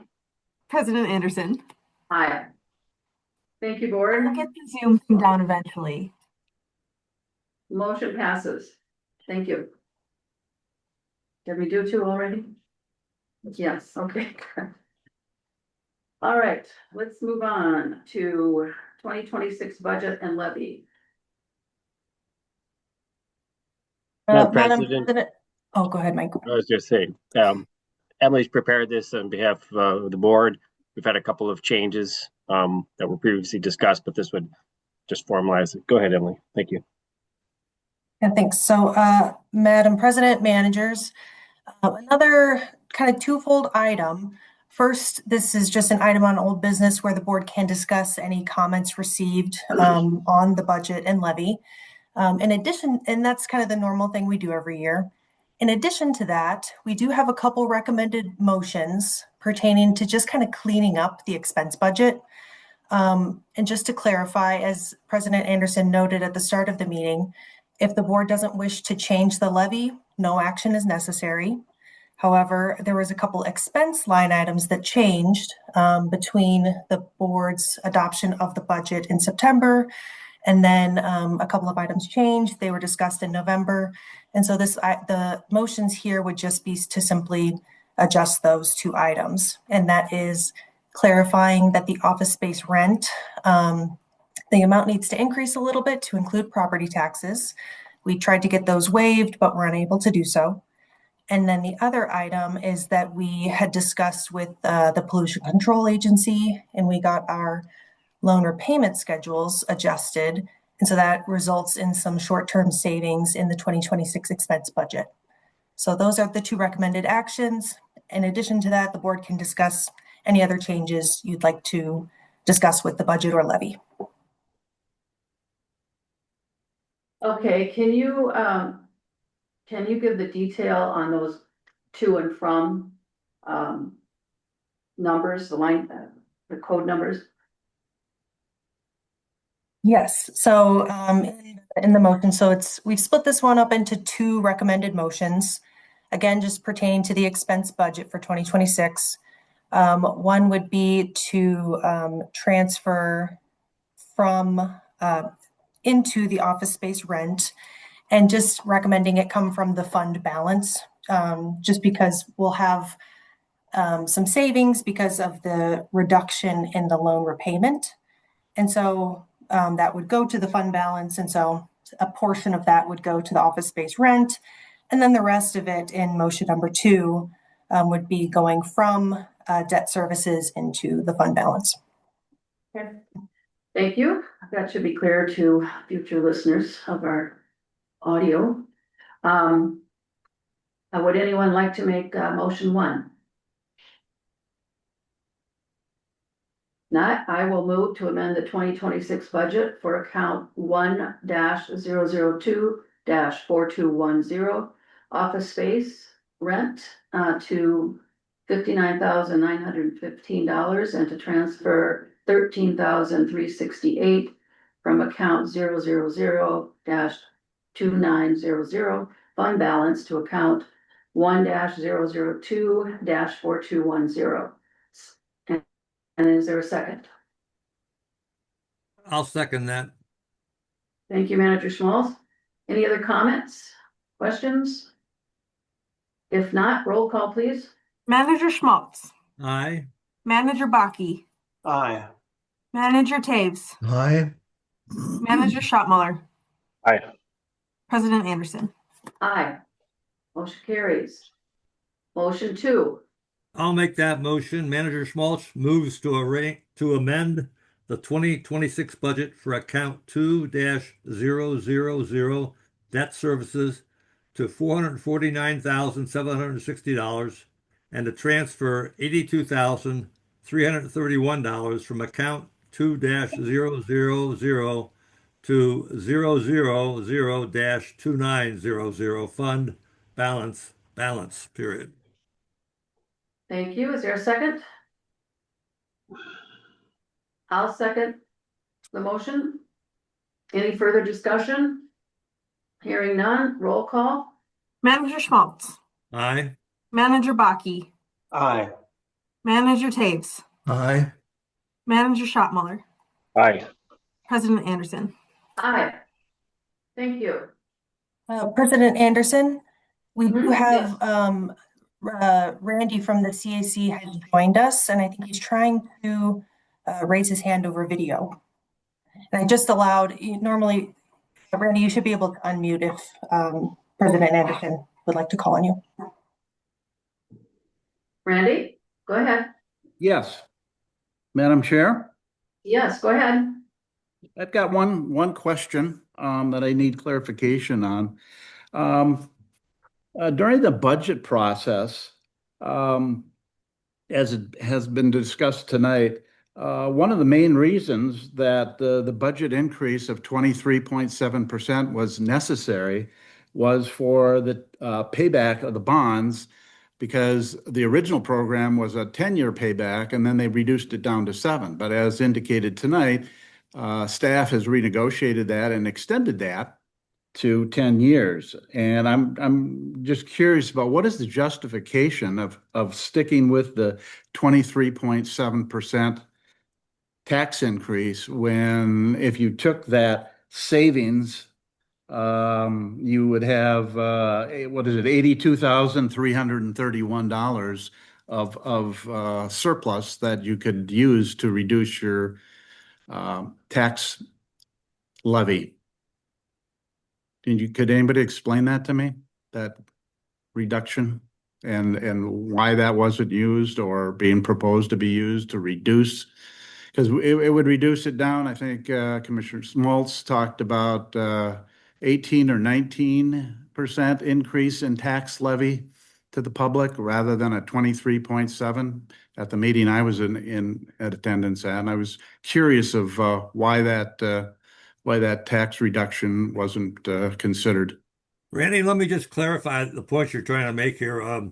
President Anderson. Aye. Thank you, board. I'll get the Zoom thing down eventually. Motion passes. Thank you. Did we do 2 already? Yes, okay. All right, let's move on to 2026 budget and levy. Madam Madam President. President. Oh, go ahead, Mike. I was just saying, Emily's prepared this on behalf of the board. We've had a couple of changes that were previously discussed, but this would just formalize it. Go ahead, Emily. Thank you. Yeah, thanks. So, Madam President, managers, another kind of twofold item. First, this is just an item on old business where the board can discuss any comments received on the budget and levy. In addition, and that's kind of the normal thing we do every year. In addition to that, we do have a couple recommended motions pertaining to just kind of cleaning up the expense budget. And just to clarify, as President Anderson noted at the start of the meeting, if the board doesn't wish to change the levy, no action is necessary. However, there was a couple expense line items that changed between the board's adoption of the budget in September, and then a couple of items changed. They were discussed in November. And so the motions here would just be to simply adjust those 2 items. And that is clarifying that the office space rent, the amount needs to increase a little bit to include property taxes. We tried to get those waived, but were unable to do so. And then the other item is that we had discussed with the Pollution Control Agency, and we got our loan repayment schedules adjusted. And so that results in some short-term savings in the 2026 expense budget. So those are the 2 recommended actions. In addition to that, the board can discuss any other changes you'd like to discuss with the budget or levy. Okay, can you give the detail on those to and from numbers, the line, the code numbers? Yes, so in the motion, so we've split this one up into 2 recommended motions. Again, just pertaining to the expense budget for 2026. One would be to transfer from into the office space rent, and just recommending it come from the fund balance, just because we'll have some savings because of the reduction in the loan repayment. And so that would go to the fund balance. And so a portion of that would go to the office space rent. And then the rest of it in motion number 2 would be going from debt services into the fund balance. Okay, thank you. That should be clear to future listeners of our audio. Would anyone like to make motion 1? Not, I will move to amend the 2026 budget for account 1-002-4210 office space rent to $59,915 and to transfer $13,368 from account 000-2900 fund balance to account 1-002-4210. And is there a second? I'll second that. Thank you, Manager Schmaltz. Any other comments, questions? If not, roll call, please. Manager Schmaltz. Aye. Manager Baki. Aye. Manager Taves. Aye. Manager Schottmuller. Aye. President Anderson. Aye. Motion carries. Motion 2. I'll make that motion. Manager Schmaltz moves to amend the 2026 budget for account 2-000 debt services to $449,760 and to transfer $82,331 from account 2-000 to 000-2900 fund balance, period. Thank you. Is there a second? I'll second the motion. Any further discussion? Hearing none, roll call. Manager Schmaltz. Aye. Manager Baki. Aye. Manager Taves. Aye. Manager Schottmuller. Aye. President Anderson. Aye. Thank you. President Anderson, we do Mhm, have Randy from the CAC has joined us, and I think he's trying to raise his hand over video. And I just allowed, normally, Randy, you should be able to unmute if President Anderson would like to call on you. Randy, go ahead. Yes. Madam Chair, Yes, go ahead. I've got one question that I need clarification on. During the budget process, as it has been discussed tonight, one of the main reasons that the budget increase of 23.7% was necessary was for the payback of the bonds, because the original program was a 10-year payback and then they reduced it down to 7. But as indicated tonight, staff has renegotiated that and extended that to 10 years. And I'm just curious about what is the justification of sticking with the 23.7% tax increase when if you took that savings, you would have $82,331 of surplus that you could use to reduce your tax levy. Could anybody explain that to me? That reduction and why that wasn't used or being proposed to be used to reduce? Because it would reduce it down. I think Commissioner Schmaltz talked about 18 or 19% increase in tax levy to the public rather than a 23.7 at the meeting I was in attendance at. And I was curious of why that tax reduction wasn't considered. Randy, let me just clarify the point you're trying to make here.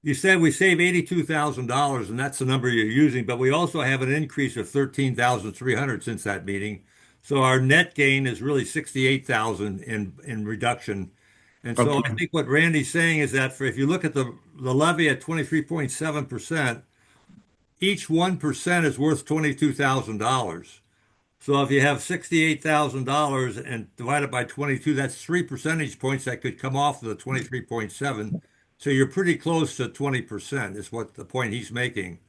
You said we save $82,000, and that's the number you're using, but we also have an increase of $13,300 since that meeting. So our net gain is really $68,000 in reduction. And so I think what Randy's saying is that if you look at the levy at 23.7%, each 1% is worth $22,000. So if you have $68,000 and divide it by 22, that's 3 percentage points that could come off of the 23.7. So you're pretty close to 20% is what the point he's making.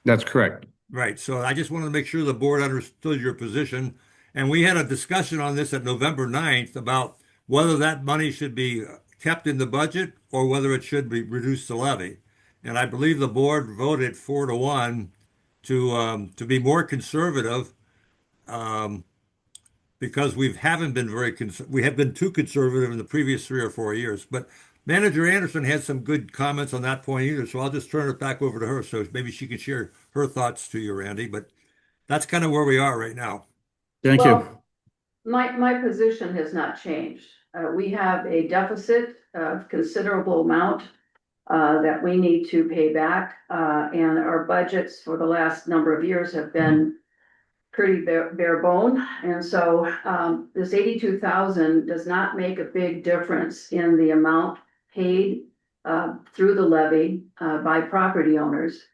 That's correct. Right. So I just wanted to make sure the board understood your position. And we had a discussion on this at November 9th about whether that money should be kept in the budget or whether it should be reduced to levy. And I believe the board voted 4-1 to be more conservative because we have been too conservative in the previous 3 or 4 years. But Manager Anderson had some good comments on that point either, so I'll just turn it back over to her so maybe she can share her thoughts to you, Randy. But that's kind of where we are right now. Thank you. My position has not changed. We have a deficit of considerable amount that we need to pay back, and our budgets for the last number of years have been pretty bare bone. And so this 82,000 does not make a big difference in the amount paid through the levy by property owners.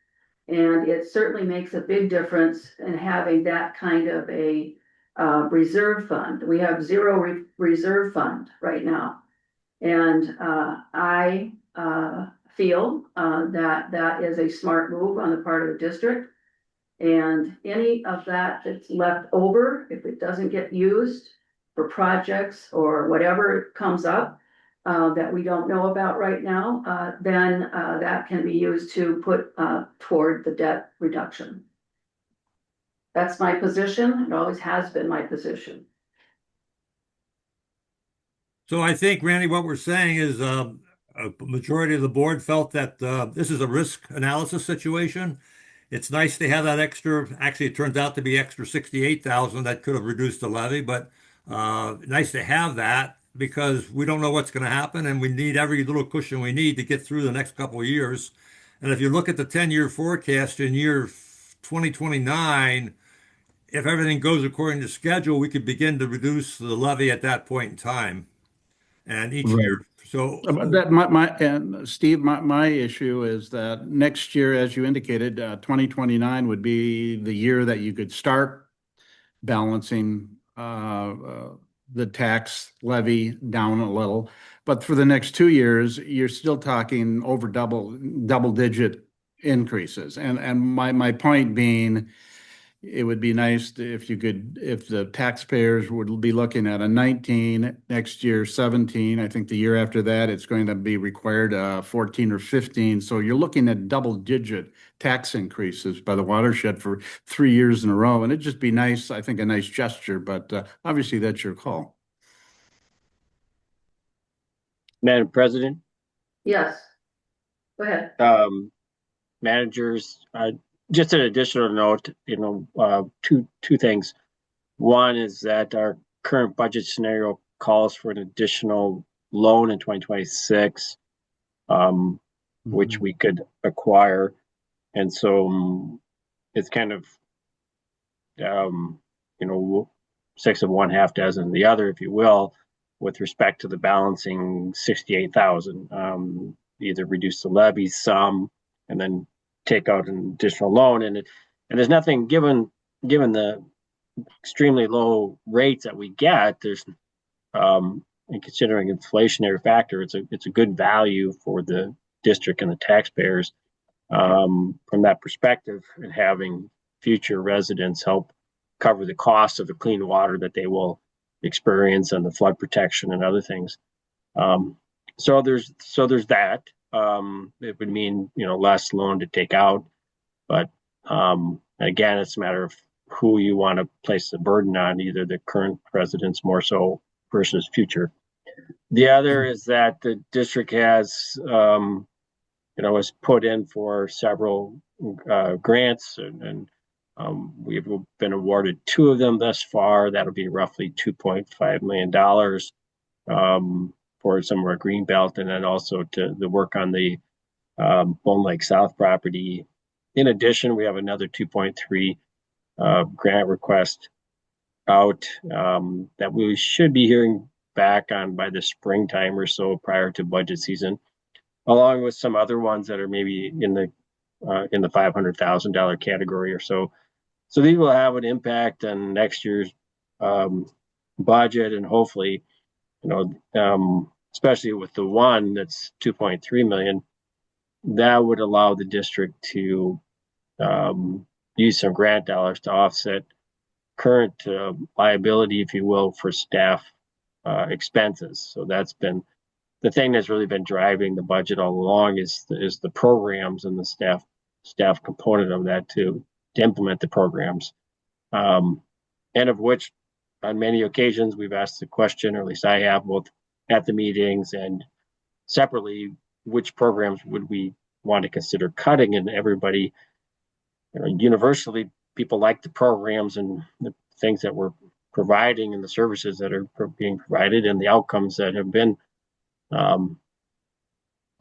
And it certainly makes a big difference in having that kind of a reserve fund. We have zero reserve fund right now. And I feel that is a smart move on the part of the district. And any of that that's left over, if it doesn't get used for projects or whatever comes up, that we don't know about right now, then that can be used to put toward the debt reduction. That's my position. It always has been my position. So I think, Randy, what we're saying is a majority of the board felt that this is a risk analysis situation. It's nice to have that extra, actually, it turns out to be extra 68,000 that could have reduced the levy, but nice to have that because we don't know what's going to happen and we need every little cushion we need to get through the next couple of years. And if you look at the 10-year forecast in year 2029, if everything goes according to schedule, we could begin to reduce the levy at that point in time. And each year. So that and Steve, my issue is that next year, as you indicated, 2029 would be the year that you could start balancing the tax levy down a little. But for the next 2 years, you're still talking over double digit increases. And my point being, it would be nice if the taxpayers would be looking at a 19 next year, 17. I think the year after that, it's going to be required 14 or 15. So you're looking at double-digit tax increases by the watershed for 3 years in a row. And it'd just be nice, I think, a nice gesture, but obviously that's your call. Madam President? Yes. Go ahead. Managers, just an additional note, two things. One is that our current budget scenario calls for an additional loan in 2026, which we could acquire. And so it's kind of, six of one, half dozen of the other, if you will, with respect to the balancing 68,000, either reduce the levy some and then take out an additional loan, and there's nothing given the extremely low rates that we get. There's and considering inflationary factor, it's a good value for the district and the taxpayers from that perspective, and having future residents help cover the cost of the clean water that they will experience and the flood protection and other things. So there's that. It would mean, less loan to take out, but again, it's a matter of who you want to place the burden on, either the current residents more so versus future. The other is that the district has, has put in for several grants, and we've been awarded 2 of them thus far. That'll be roughly $2.5 million. For some of our green belt, and then also to the work on the Bone Lake South property. In addition, we have another 2.3 grant request out that we should be hearing back on by the springtime or so, prior to budget season, along with some other ones that are maybe in the $500,000 category or so. So these will have an impact on next year's budget, and hopefully, especially with the one that's 2.3 million, that would allow the district to use some grant dollars to offset current liability, if you will, for staff expenses. So that's been the thing that's really been driving the budget all along, is the programs and the staff component of that to implement the programs, and of which on many occasions we've asked the question, or at least I have, both at the meetings and separately, which programs would we want to consider cutting? And everybody, universally, people like the programs and the things that we're providing and the services that are being provided and the outcomes that have been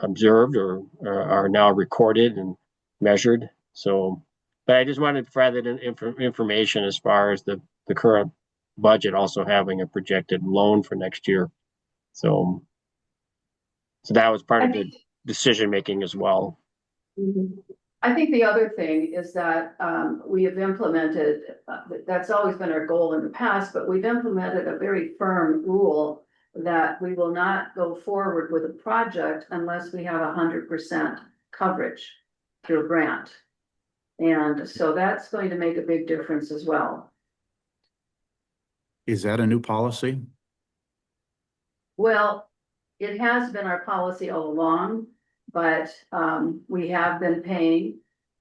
observed or are now recorded and measured. So, but I just wanted to provide that information as far as the current budget also having a projected loan for next year. So that was part of the decision making as well. I think the other thing is that we have implemented, that's always been our goal in the past, but we've implemented a very firm rule that we will not go forward with a project unless we have 100% coverage through a grant. And so that's going to make a big difference as well. Is that a new policy? Well, it has been our policy all along, but we have been paying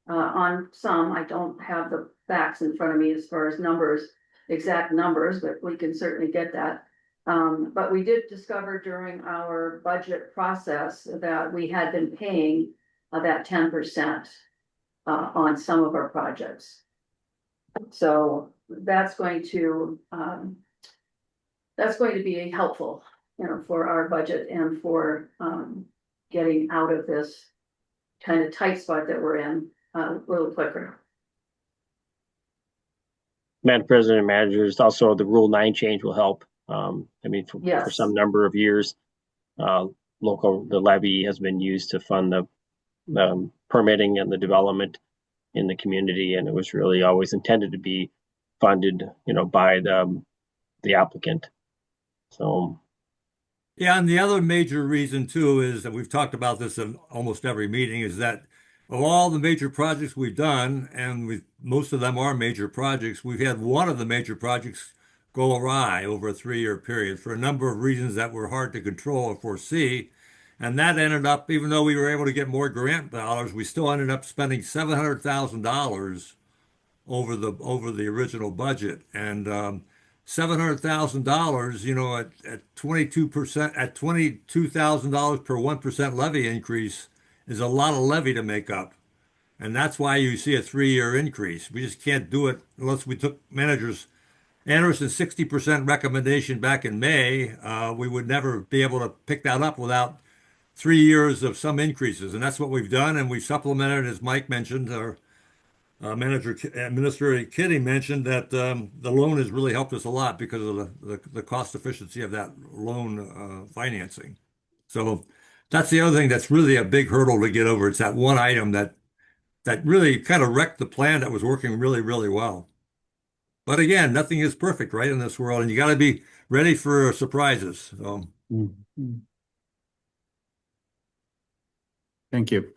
on some. I don't have the facts in front of me as far as numbers, exact numbers, but we can certainly get that. But we did discover during our budget process that we had been paying that 10% on some of our projects. So that's going to be helpful, for our budget and for getting out of this kind of tight spot that we're in a little quicker. Madam President, managers, also the Rule 9 change will help. For Yes. some number of years, the levy has been used to fund the permitting and the development in the community, and it was really always intended to be funded, by the applicant. So. Yeah, and the other major reason too is that we've talked about this in almost every meeting, is that of all the major projects we've done, and most of them are major projects, we've had one of the major projects go awry over a 3-year period for a number of reasons that were hard to control or foresee. And that ended up, even though we were able to get more grant dollars, we still ended up spending $700,000 over the original budget. And $700,000, at 22%, at $22,000 per 1% levy increase is a lot of levy to make up. And that's why you see a 3-year increase. We just can't do it unless we took Anderson's 60% recommendation back in May. We would never be able to pick that up without 3 years of some increases. And that's what we've done. And we supplemented, as Mike mentioned, or Administrator Kitty mentioned, that the loan has really helped us a lot because of the cost efficiency of that loan financing. So that's the other thing that's really a big hurdle to get over. It's that one item that really kind of wrecked the plan that was working really, really well. But again, nothing is perfect, right, in this world, and you got to be ready for surprises. So. Thank you.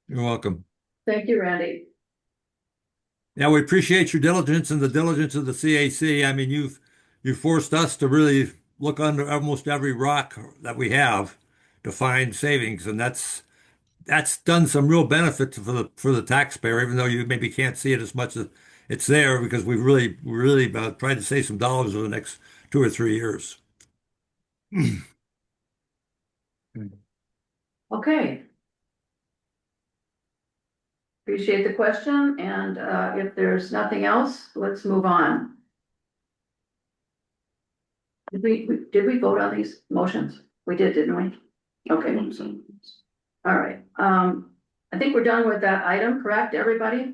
You're welcome. Thank you, Randy. Yeah, we appreciate your diligence and the diligence of the CAC. I mean, you've forced us to really look under almost every rock that we have to find savings, and that's done some real benefit for the taxpayer, even though you maybe can't see it as much as it's there, because we've really tried to save some dollars over the next 2 or 3 years. Okay. Appreciate the question, and if there's nothing else, let's move on. Did we vote on these motions? We did, didn't we? Okay. All right. I think we're done with that item, correct, everybody?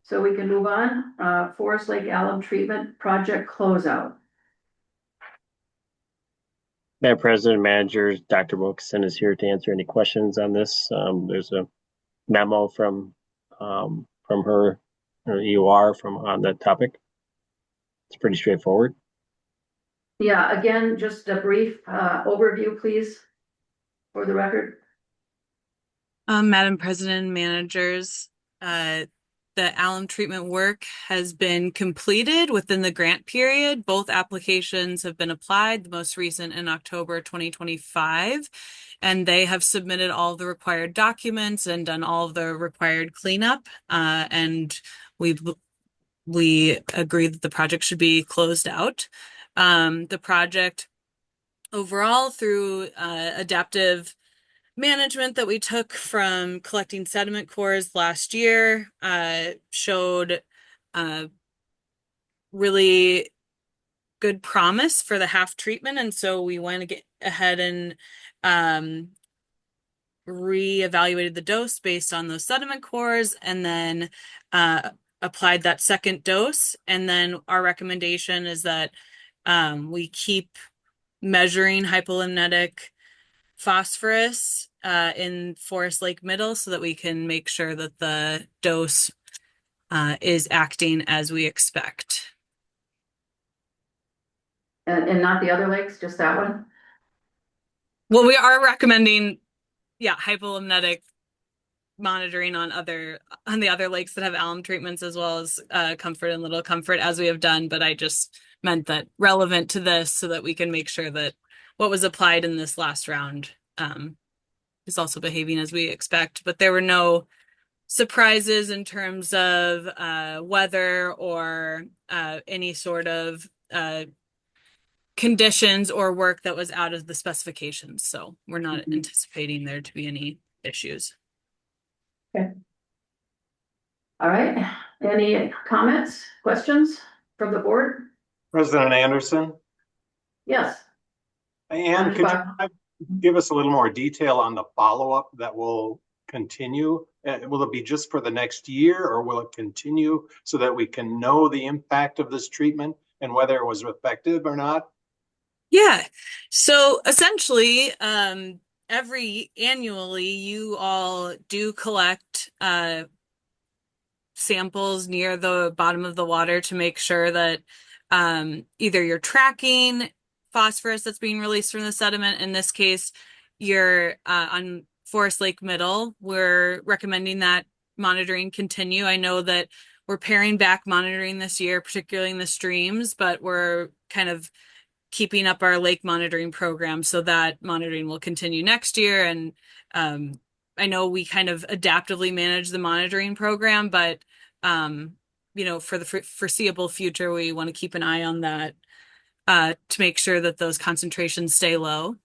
So we can move on. Forest Lake Alum Treatment Project closeout. Madam President, managers, Dr. Wilkinson is here to answer any questions on this. There's a memo from her EOR on that topic. It's pretty straightforward. Yeah, again, just a brief overview, please, for the record. Madam President, managers, the alum treatment work has been completed within the grant period. Both applications have been applied, the most recent in October 2025, and they have submitted all the required documents and done all of the required cleanup. And we agree that the project should be closed out. The project overall, through adaptive management that we took from collecting sediment cores last year, showed really good promise for the half treatment. And so we went to get ahead and reevaluated the dose based on those sediment cores, and then applied that second dose. And then our recommendation is that we keep measuring hypolimnetic phosphorus in Forest Lake Middle so that we can make sure that the dose is acting as we expect. And not the other lakes, just that one? Well, we are recommending, hypolimnetic monitoring on the other lakes that have alum treatments, as well as Comfort and Little Comfort, as we have done. But I just meant that relevant to this so that we can make sure that what was applied in this last round is also behaving as we expect. But there were no surprises in terms of weather or any sort of conditions or work that was out of the specifications. So we're not anticipating there to be any issues. Okay. All right. Any comments, questions from the board? President Anderson? Yes. And could you give us a little more detail on the follow-up that will continue? Will it be just for the next year, or will it continue so that we can know the impact of this treatment and whether it was effective or not? Yeah. So essentially, annually, you all do collect samples near the bottom of the water to make sure that either you're tracking phosphorus that's being released from the sediment. In this case, you're on Forest Lake Middle. We're recommending that monitoring continue. I know that we're paring back monitoring this year, particularly in the streams, but we're kind of keeping up our lake monitoring program so that monitoring will continue next year. And I know we kind of adaptively manage the monitoring program, but for the foreseeable future, we want to keep an eye on that to make sure that those concentrations stay low.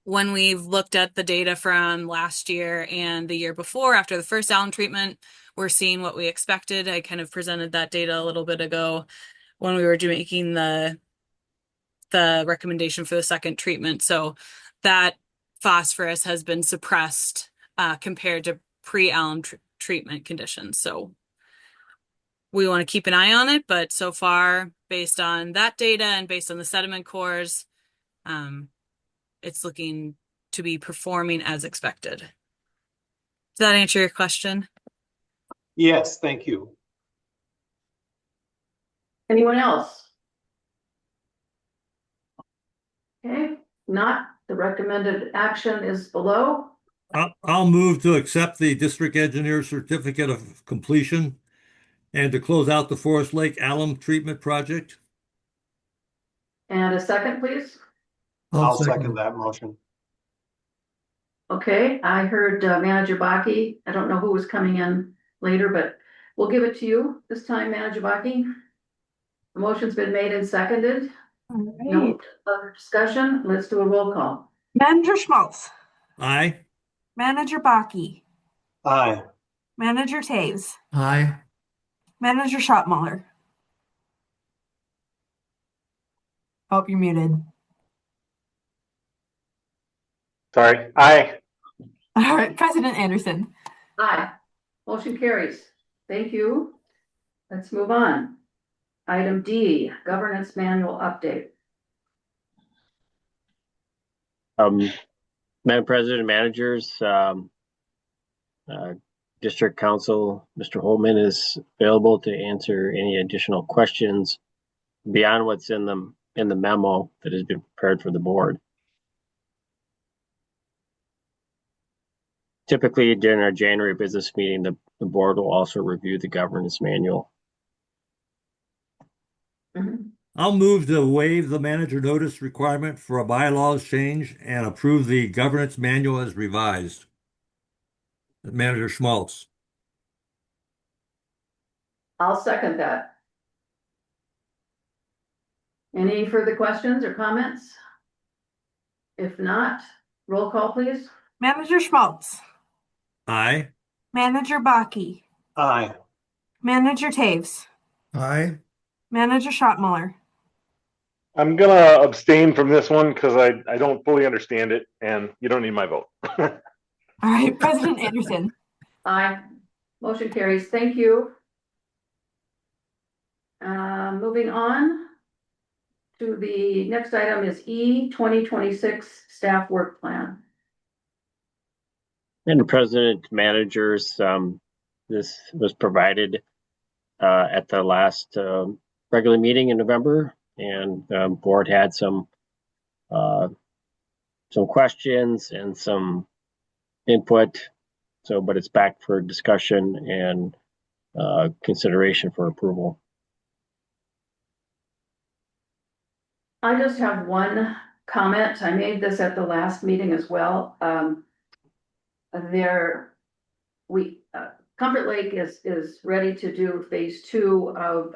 When we've looked at the data from last year and the year before, after the first alum treatment, we're seeing what we expected. I kind of presented that data a little bit ago when we were making the recommendation for the second treatment. So that phosphorus has been suppressed compared to pre-alum treatment conditions. So we want to keep an eye on it, but so far, based on that data and based on the sediment cores, it's looking to be performing as expected. Does that answer your question? Yes, thank you. Anyone else? Okay, not the recommended action is below. I'll move to accept the district engineer's certificate of completion and to close out the Forest Lake alum treatment project. And a second, please. I'll second that motion. Okay, I heard Manager Bakke. I don't know who was coming in later, but we'll give it to you this time, Manager Bakke. The motion's been made and seconded. All right. No other discussion. Let's do a roll call. Manager Schmaltz. Aye. Manager Bakke. Aye. Manager Taves. Aye. Manager Schottmuller. Oh, you're muted. Sorry. Aye. All right, President Anderson. Aye. Motion carries. Thank you. Let's move on. Item D, governance manual update. Madam President, managers, District Council, Mr. Holman is available to answer any additional questions beyond what's in the memo that has been prepared for the board. Typically, during our January business meeting, the board will also review the governance manual. I'll move to waive the manager notice requirement for a bylaws change and approve the governance manual as revised. Manager Schmaltz. I'll second that. Any further questions or comments? If not, roll call, please. Manager Schmaltz. Aye. Manager Bakke. Aye. Manager Taves. Aye. Manager Schottmuller. I'm gonna abstain from this one because I don't fully understand it, and you don't need my vote. All right, President Anderson. Aye. Motion carries. Thank you. Moving on to the next item is E 2026 staff work plan. And President, managers, this was provided at the last regular meeting in November, and the board had some questions and some input. So, but it's back for discussion and consideration for approval. I just have one comment. I made this at the last meeting as well. Comfort Lake is ready to do phase 2 of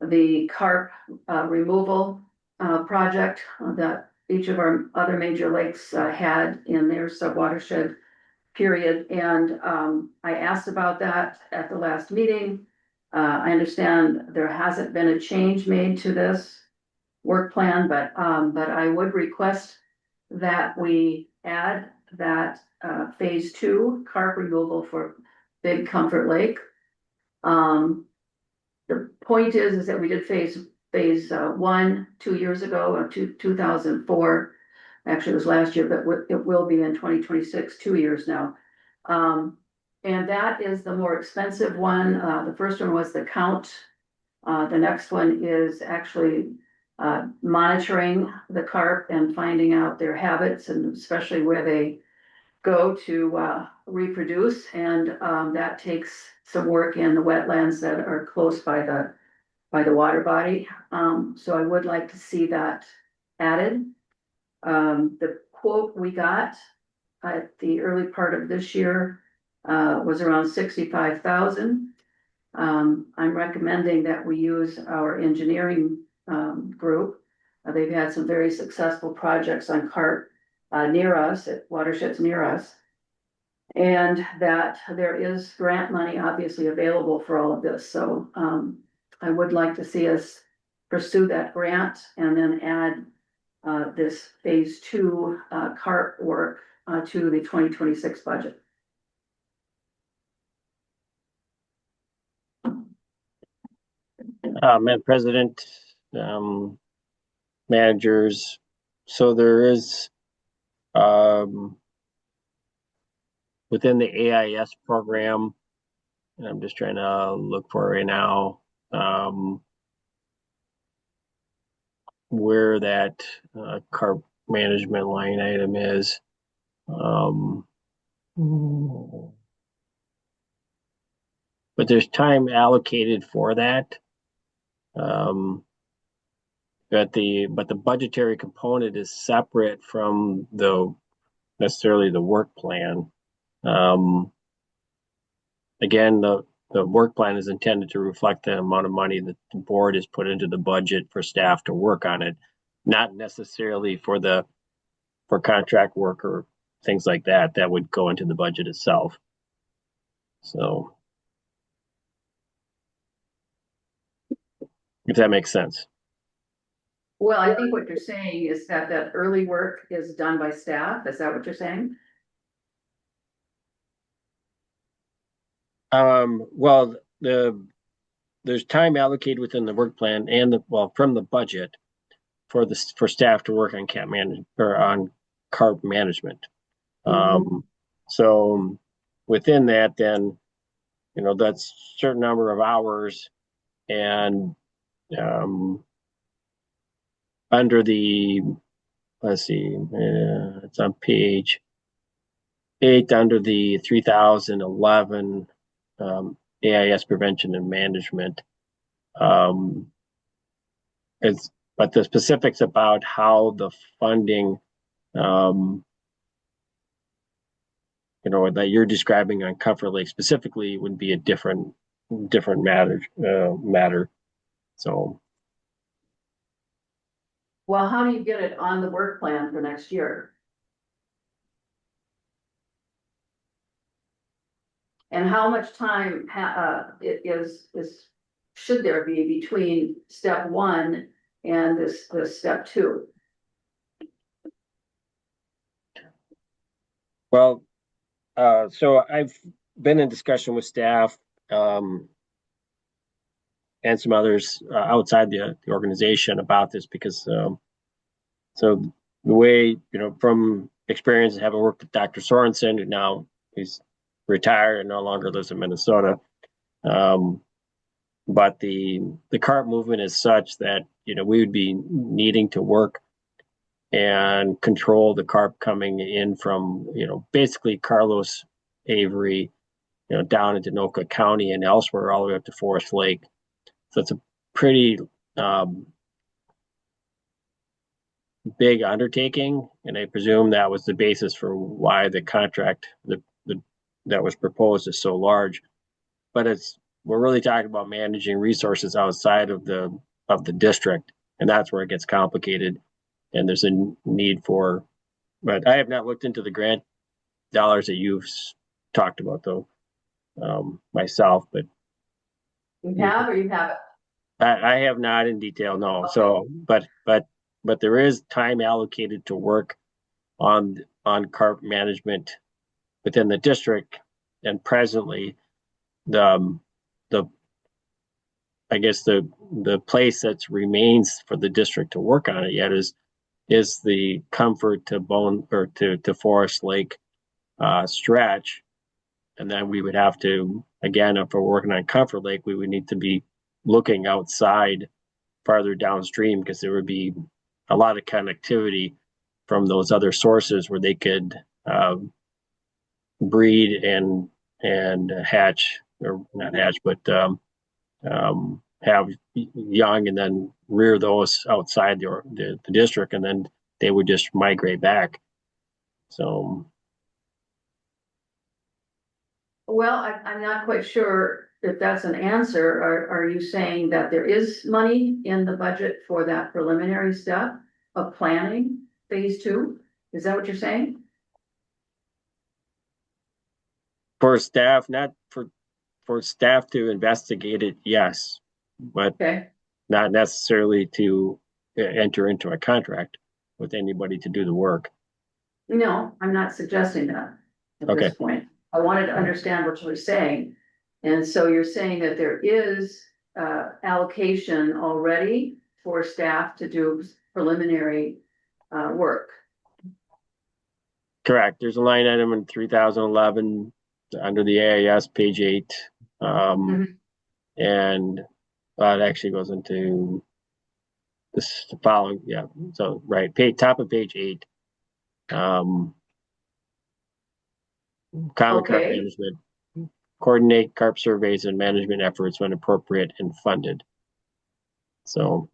the carp removal project that each of our other major lakes had in their sub-watershed period. And I asked about that at the last meeting. I understand there hasn't been a change made to this work plan, but I would request that we add that phase 2 carp removal for Big Comfort Lake. The point is that we did phase 1 2 years ago, or 2004. Actually, it was last year, but it will be in 2026, 2 years now. And that is the more expensive one. The first one was the count. The next one is actually monitoring the carp and finding out their habits, and especially where they go to reproduce. And that takes some work in the wetlands that are close by the water body. So I would like to see that added. The quote we got at the early part of this year was around 65,000. I'm recommending that we use our engineering group. They've had some very successful projects on carp near us, at watersheds near us. And that there is grant money obviously available for all of this. So I would like to see us pursue that grant and then add this phase 2 carp work to the 2026 budget. Madam President, managers, so there is within the AIS program, and I'm just trying to look for it right now, where that carp management line item is. But there's time allocated for that. But the budgetary component is separate from necessarily the work plan. Again, the work plan is intended to reflect the amount of money that the board has put into the budget for staff to work on it, not necessarily for contract work or things like that would go into the budget itself. So, if that makes sense. Well, I think what you're saying is that early work is done by staff. Is that what you're saying? Well, there's time allocated within the work plan and from the budget for staff to work on carp management. So within that, then, that's a certain number of hours, and under the, let's see, it's on page 8 under the 3011 AIS prevention and management. But the specifics about how the funding, that you're describing on Comfort Lake specifically would be a different matter. So. Well, how do you get it on the work plan for next year? And how much time should there be between step 1 and this step 2? Well, so I've been in discussion with staff and some others outside the organization about this, because so the way, from experience, having worked with Dr. Sorensen, who now he's retired and no longer lives in Minnesota. But the carp movement is such that, we would be needing to work and control the carp coming in from, basically Carlos, Avery, down into Anoka County and elsewhere, all the way up to Forest Lake. So it's a pretty big undertaking, and I presume that was the basis for why the contract that was proposed is so large. But we're really talking about managing resources outside of the district, and that's where it gets complicated. And there's a need for, but I have not looked into the grant dollars that you've talked about though, myself. But You have or you haven't? I have not in detail, no. Okay. So, but there is time allocated to work on carp management within the district, and presently, the I guess the place that remains for the district to work on it yet is the Comfort to Forest Lake stretch, and then we would have to, again, if we're working on Comfort Lake, we would need to be looking outside farther downstream, because there would be a lot of connectivity from those other sources where they could breed and hatch, or not hatch, but have young and then rear those outside the district, and then they would just migrate back. So, Well, I'm not quite sure if that's an answer. Are you saying that there is money in the budget for that preliminary step of planning phase 2? Is that what you're saying? for staff, not for staff to investigate it, yes, but Okay, not necessarily to enter into a contract with anybody to do the work. no, I'm not suggesting that at Okay. this point. I wanted to understand what you were saying. And so you're saying that there is allocation already for staff to do preliminary work. Correct. There's a line item in 3011 under the AIS, page 8. And it actually goes into this following. Yeah. So, right. Top of page 8. Common carp Okay. management. Coordinate carp surveys and management efforts when appropriate and funded. So,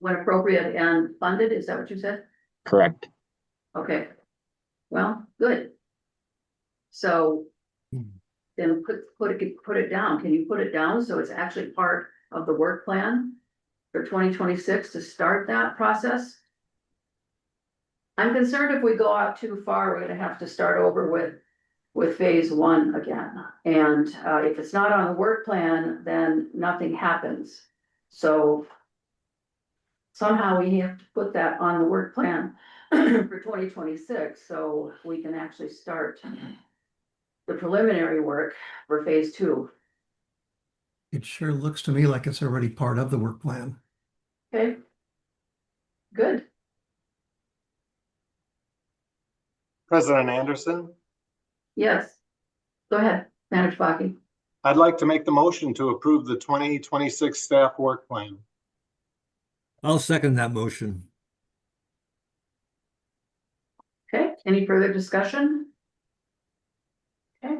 When appropriate and funded, is that what you said? correct. Okay, well, good. So then put it down. Can you put it down so it's actually part of the work plan for 2026 to start that process? I'm concerned if we go out too far, we're gonna have to start over with phase 1 again. And if it's not on the work plan, then nothing happens. So somehow we have to put that on the work plan for 2026, so we can actually start the preliminary work for phase 2. It sure looks to me like it's already part of the work plan. Okay. Good. President Anderson, Yes. Go ahead, Manager Baki. I'd like to make the motion to approve the 2026 staff work plan. I'll second that motion. Okay, any further discussion? Okay,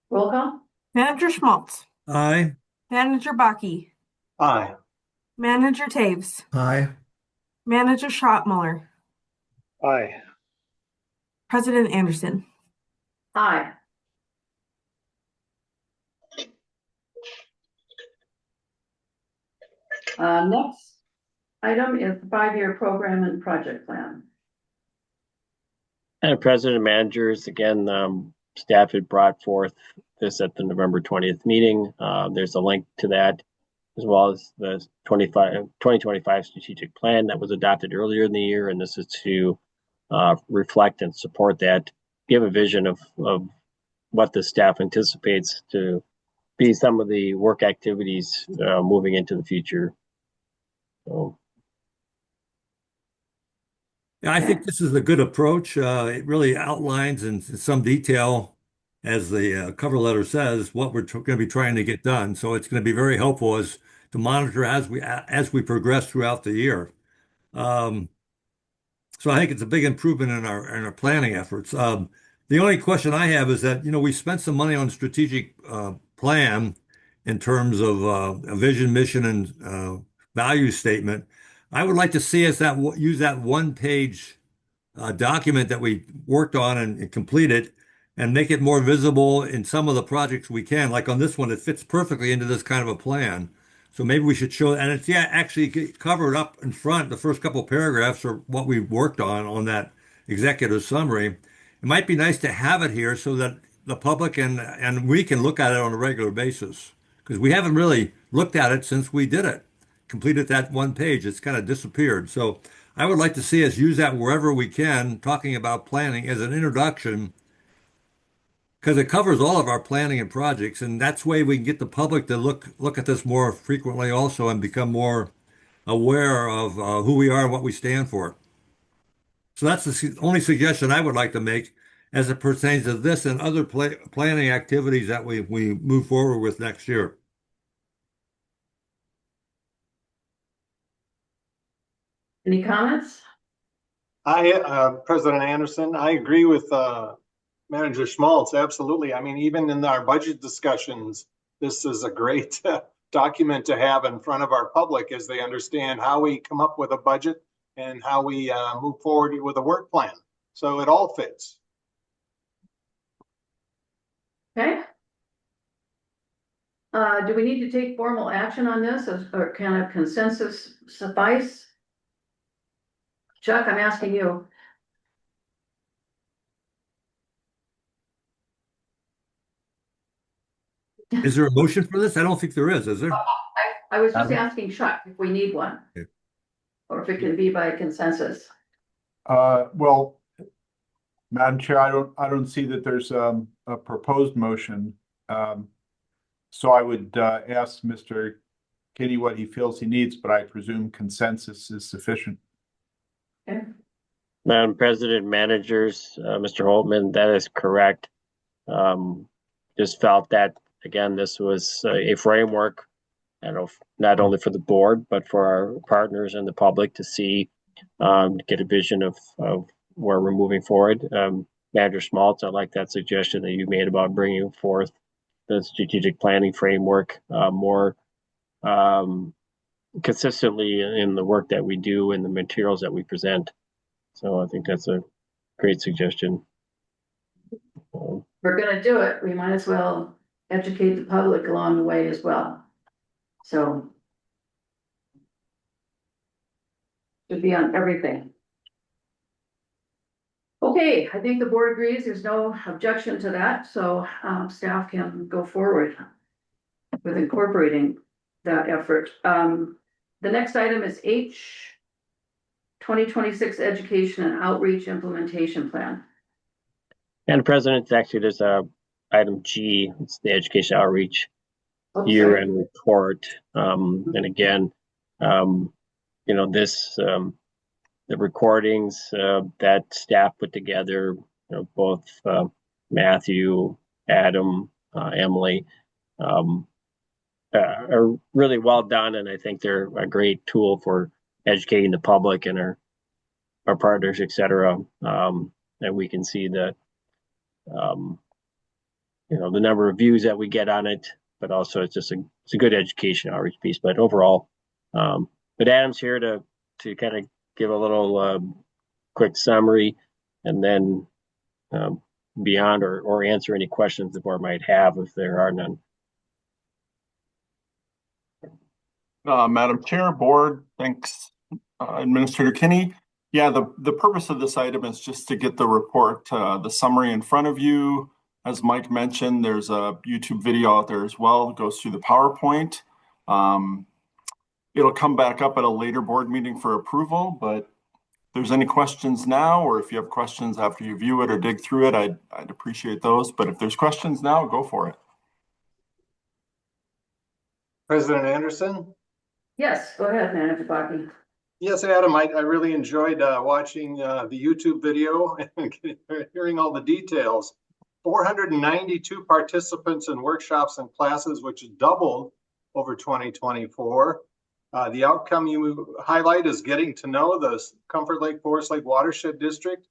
roll call. Manager Schmaltz, Aye. Manager Baki, Aye. Manager Taves, Aye. Manager Schottmuller, Aye. President Anderson. Aye. Next item is the 5-year program and project plan. And president and managers, again, staff had brought forth this at the November 20th meeting. There's a link to that, as well as the 2025 strategic plan that was adopted earlier in the year. And this is to reflect and support that, give a vision of what the staff anticipates to be some of the work activities moving into the future. So. Yeah, I think this is a good approach. It really outlines in some detail, as the cover letter says, what we're going to be trying to get done. So it's going to be very helpful to monitor as we progress throughout the year. So I think it's a big improvement in our planning efforts. The only question I have is that, we spent some money on strategic plan in terms of a vision, mission, and value statement. I would like to see us use that one-page document that we worked on and completed and make it more visible in some of the projects we can. Like on this one, it fits perfectly into this kind of a plan. So maybe we should show, and it's actually covered up in front. The first couple of paragraphs are what we worked on that executive summary. It might be nice to have it here so that the public and we can look at it on a regular basis because we haven't really looked at it since we did it, completed that one page. It's kind of disappeared. So I would like to see us use that wherever we can, talking about planning as an introduction, because it covers all of our planning and projects, and that's way we can get the public to look at this more frequently also and become more aware of who we are and what we stand for. So that's the only suggestion I would like to make as it pertains to this and other planning activities that we move forward with next year. Any comments? President Anderson, I agree with Manager Schmaltz. Absolutely. I mean, even in our budget discussions, this is a great document to have in front of our public as they understand how we come up with a budget and how we move forward with a work plan. So it all fits. Okay. Do we need to take formal action on this or can a consensus suffice? Chuck, I'm asking you. Is there a motion for this? I don't think there is there? I was just asking Chuck if we need one. Okay. Or if it can be by consensus. Well, Madam Chair, I don't see that there's a proposed motion. So I would ask Mr. Kinney what he feels he needs, but I presume consensus is sufficient. Okay. Madam President, managers, Mr. Holtman, that is correct. Just felt that, again, this was a framework, I don't know, not only for the board, but for our partners and the public to see, to get a vision of where we're moving forward. Manager Schmaltz, I like that suggestion that you made about bringing forth the strategic planning framework more consistently in the work that we do and the materials that we present. So I think that's a great suggestion. We're gonna do it. We might as well educate the public along the way as well. So. Should be on everything. Okay, I think the board agrees. There's no objection to that, so staff can go forward with incorporating that effort. The next item is H, 2026 Education and Outreach Implementation Plan. And President, actually, there's item G. It's the Education Outreach Year-End Report. And again, this the recordings that staff put together, both Matthew, Adam, Emily, are really well done, and I think they're a great tool for educating the public and our partners, et cetera. And we can see the the number of views that we get on it, but also it's a good education outreach piece. But overall, but Adam's here to kind of give a little quick summary, and then beyond or answer any questions the board might have if there are none. Madam Chair, Board, thanks, Administrator Kinney. Yeah, the purpose of this item is just to get the report, the summary in front of you. As Mike mentioned, there's a YouTube video out there as well. It goes through the PowerPoint. It'll come back up at a later board meeting for approval, but if there's any questions now, or if you have questions after you view it or dig through it, I'd appreciate those. But if there's questions now, go for it. President Anderson? Yes, go ahead, Manager Bakke. Yes, Adam, I really enjoyed watching the YouTube video and hearing all the details. 492 participants in workshops and classes, which doubled over 2024. The outcome you highlight is getting to know the Comfort Lake Forest Lake Watershed District,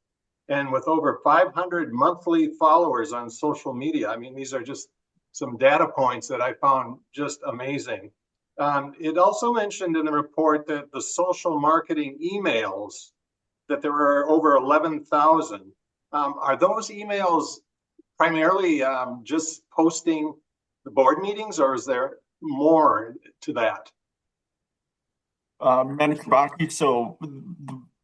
and with over 500 monthly followers on social media. I mean, these are just some data points that I found just amazing. It also mentioned in the report that the social marketing emails, that there were over 11,000. Are those emails primarily just posting the board meetings, or is there more to that? Manager Baki, so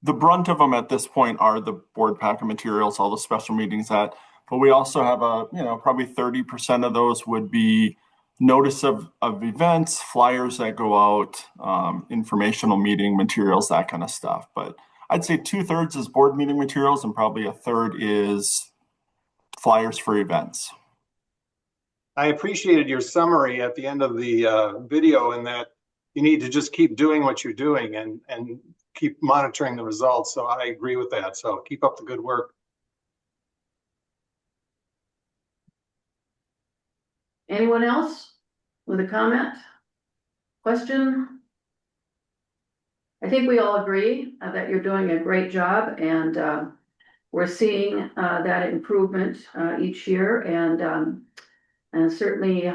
the brunt of them at this point are the board packet materials, all the special meetings but we also have probably 30% of those would be notice of events, flyers that go out, informational meeting materials, that kind of stuff. But I'd say 2/3 is board meeting materials and probably 1/3 is flyers for events. I appreciated your summary at the end of the video, in that you need to just keep doing what you're doing and keep monitoring the results. So I agree with that. So keep up the good work. Anyone else with a comment? Question? I think we all agree that you're doing a great job, and we're seeing that improvement each year, and certainly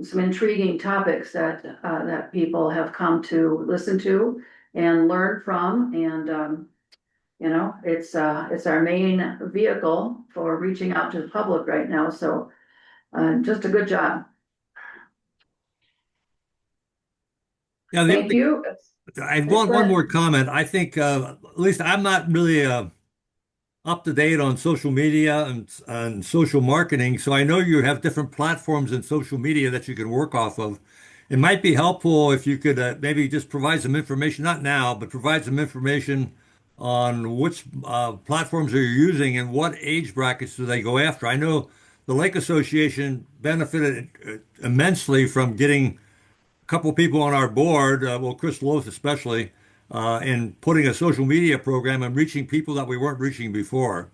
some intriguing topics that people have come to listen to and learn from. And it's our main vehicle for reaching out to the public right now. So just a good job. Yeah, Thank you. I have one more comment. I think at least I'm not really up to date on social media and social marketing. So I know you have different platforms in social media that you can work off of. It might be helpful if you could maybe just provide some information, not now, but provide some information on which platforms are you using and what age brackets do they go after. I know the Lake Association benefited immensely from getting a couple people on our board, well, Chris Loth especially, in putting a social media program and reaching people that we weren't reaching before.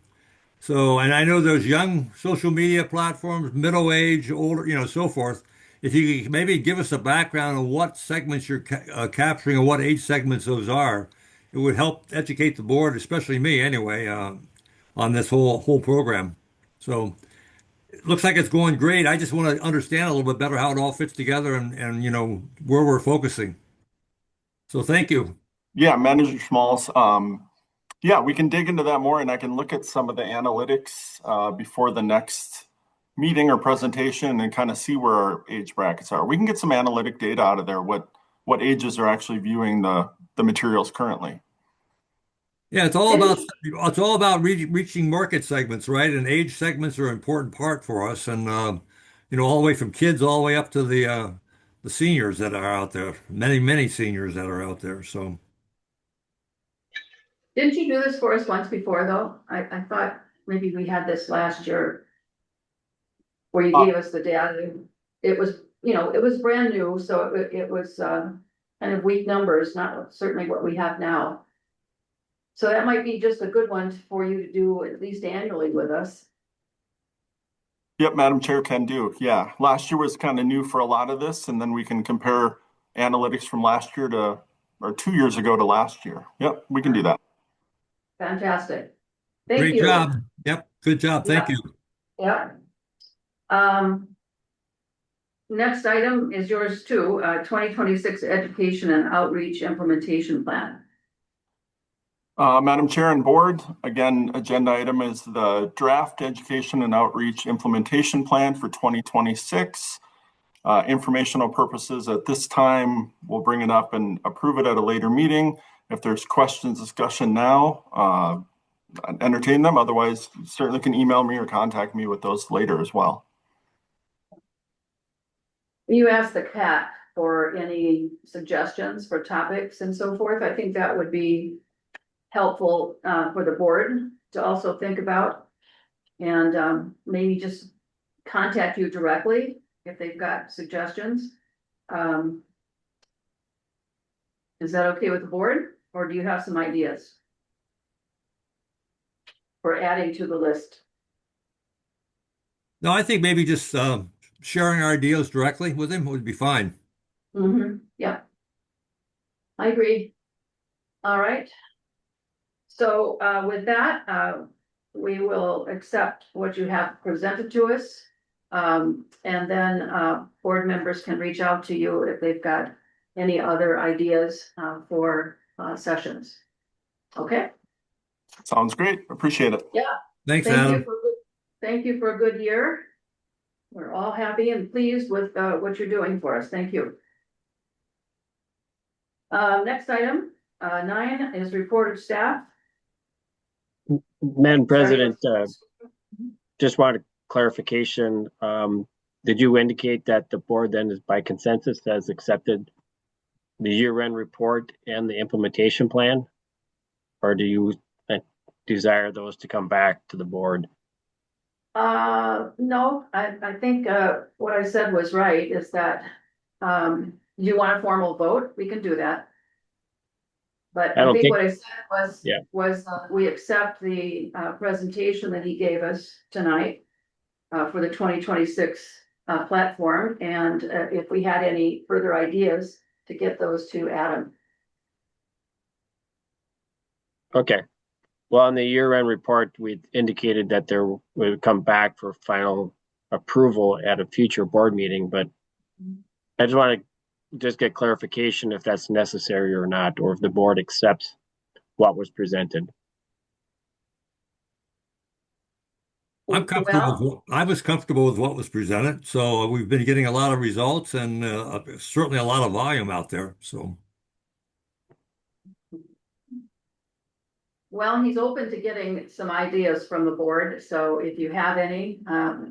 So, and I know there's young social media platforms, middle age, older, so forth. If you could maybe give us a background on what segments you're capturing and what age segments those are, it would help educate the board, especially me anyway, on this whole program. So it looks like it's going great. I just want to understand a little bit better how it all fits together and where we're focusing. So thank you. Yeah, Manager Smalls. Yeah, we can dig into that more, and I can look at some of the analytics before the next meeting or presentation and kind of see where our age brackets are. We can get some analytic data out of there, what ages are actually viewing the materials currently. Yeah, it's all about reaching market segments, right? And age segments are an important part for us, and all the way from kids all the way up to the seniors that are out there. Many seniors that are out there. So, didn't you do this for us once before, though? I thought maybe we had this last year, where you gave us the data. It was brand new, so it was kind of weak numbers, not certainly what we have now. So that might be just a good one for you to do at least annually with us. Yep, Madam Chair, can do. Yeah, last year was kind of new for a lot of this, and then we can compare analytics from last year or 2 years ago to last year. Yep, we can do that. Fantastic. Thank you. Great job. Yep, good job. Thank you. Yep. Next item is yours too, 2026 Education and Outreach Implementation Plan. Madam Chair and Board, again, agenda item is the draft Education and Outreach Implementation Plan for 2026. Informational purposes at this time, we'll bring it up and approve it at a later meeting. If there's questions, discussion now, entertain them. Otherwise, you certainly can email me or contact me with those later as well. You asked the CAT for any suggestions for topics and so forth. I think that would be helpful for the board to also think about, and maybe just contact you directly if they've got suggestions. Is that okay with the board, or do you have some ideas for adding to the list? No, I think maybe just sharing our ideas directly with him would be fine. Yeah, I agree. All right. So with that, we will accept what you have presented to us. And then board members can reach out to you if they've got any other ideas for sessions. Okay? Sounds great. Appreciate it. Yeah. Thanks, Thank you Adam. thank you for a good year. We're all happy and pleased with what you're doing for us. Thank you. Next item, 9 is report of staff. Madam President, just wanted clarification. Did you indicate that the board then is by consensus has accepted the year-end report and the implementation plan? Or do you desire those to come back to the board? No, I think what I said was right, is that you want a formal vote, we can do that. But I think what I said was we accept the presentation that he gave us tonight for the 2026 platform, and if we had any further ideas, to get those to Adam. Okay. Well, on the year-end report, we indicated that there would come back for final approval at a future board meeting, but I just want to just get clarification if that's necessary or not, or if the board accepts what was presented. I'm comfortable. I was comfortable with what was presented. So we've been getting a lot of results and certainly a lot of volume out there. So. Well, he's open to getting some ideas from the board. So if you have any,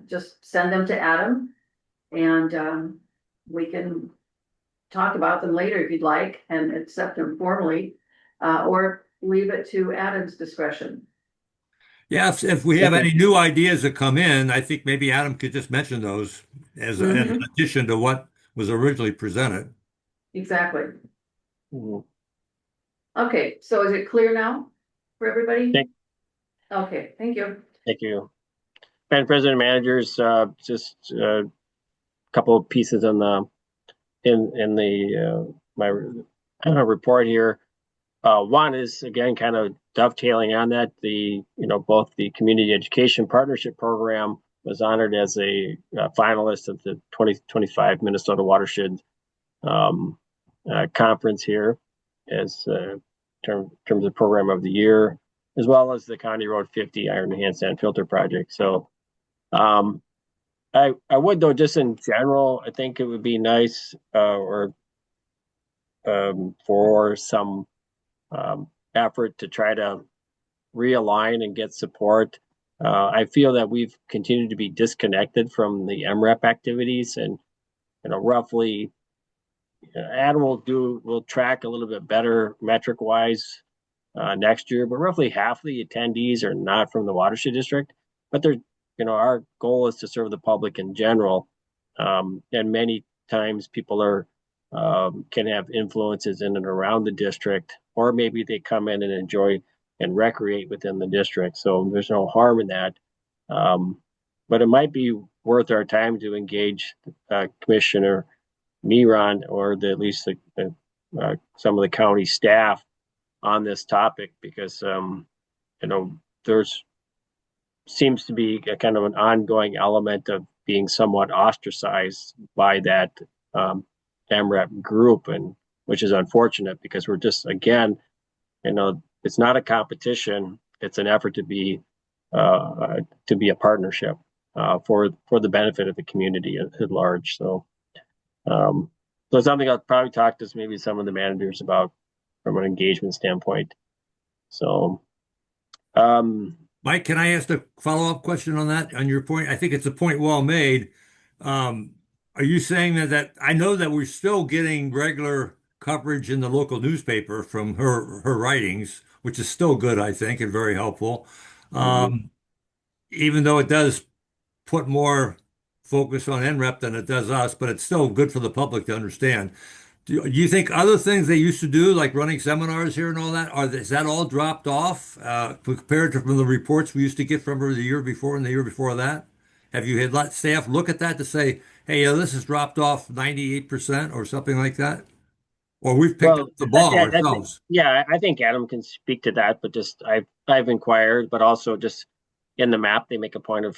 just send them to Adam and we can talk about them later if you'd like and accept them formally or leave it to Adam's discretion. Yeah, if we have any new ideas that come in, I think maybe Adam could just mention those as an addition to what was originally presented. Exactly. Okay, so is it clear now for everybody? Okay, thank you. Thank you. Madam President, managers, just a couple of pieces on the my report here. One is again kind of dovetailing on that. Both the Community Education Partnership Program was honored as a finalist of the 2025 Minnesota Watershed Conference here, as terms of Program of the Year, as well as the County Road 50 Iron Hand Sand Filter Project. So, I would though, just in general, I think it would be nice for some effort to try to realign and get support. I feel that we've continued to be disconnected from the MREP activities, and roughly Adam will track a little bit better metric wise next year, but roughly half the attendees are not from the watershed district. But they're our goal is to serve the public in general, and many times people are can have influences in and around the district, or maybe they come in and enjoy and recreate within the district. So there's no harm in that. But it might be worth our time to engage Commissioner Miron or at least some of the county staff on this topic, because there's seems to be a kind of an ongoing element of being somewhat ostracized by that MREP group, and which is unfortunate because we're just, again, it's not a competition, it's an effort to be a partnership for the benefit of the community at large. So something I'll probably talk to maybe some of the managers about from an engagement standpoint. So Mike, can I ask a follow-up question on that, on your point? I think it's a point well made. Are you saying that I know that we're still getting regular coverage in the local newspaper from her writings, which is still good, I think, and very helpful. Even though it does put more focus on NREP than it does us, but it's still good for the public to understand. Do you think other things they used to do, like running seminars here and all that, is that all dropped off compared to from the reports we used to get from her the year before and the year before that? Have you had let staff look at that to say, hey, this has dropped off 98% or something like that? Or we've picked up the ball ourselves? Yeah, I think Adam can speak to that, but just I've inquired, but also just in the map, they make a point of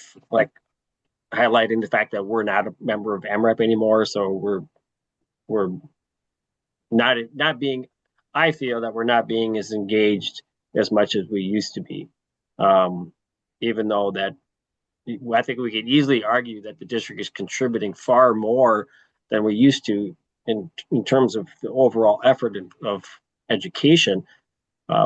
highlighting the fact that we're not a member of MREP anymore. So we're not being, I feel that we're not being as engaged as much as we used to be. Even though that I think we could easily argue that the district is contributing far more than we used to in terms of the overall effort of education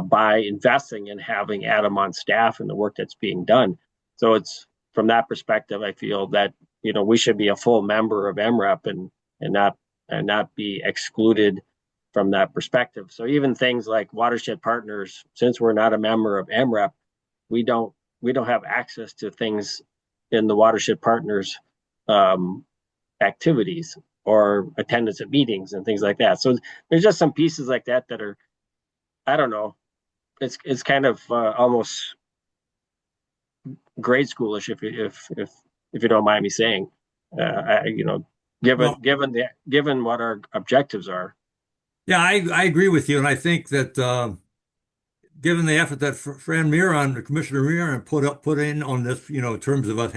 by investing in having Adam on staff and the work that's being done. So it's from that perspective, I feel that, you know, we should be a full member of MREP and not be excluded from that perspective. So even things like Watershed Partners, since we're not a member of MREP, we don't have access to things in the Watershed Partners activities or attendance at meetings and things like that. So there's just some pieces like that that are, I don't know, it's kind of almost grade schoolish if you don't mind me saying, you know, given what our objectives are. Yeah, I agree with you, and I think that given the effort that Fran Miron, Commissioner Miron, put in on this, you know, in terms of us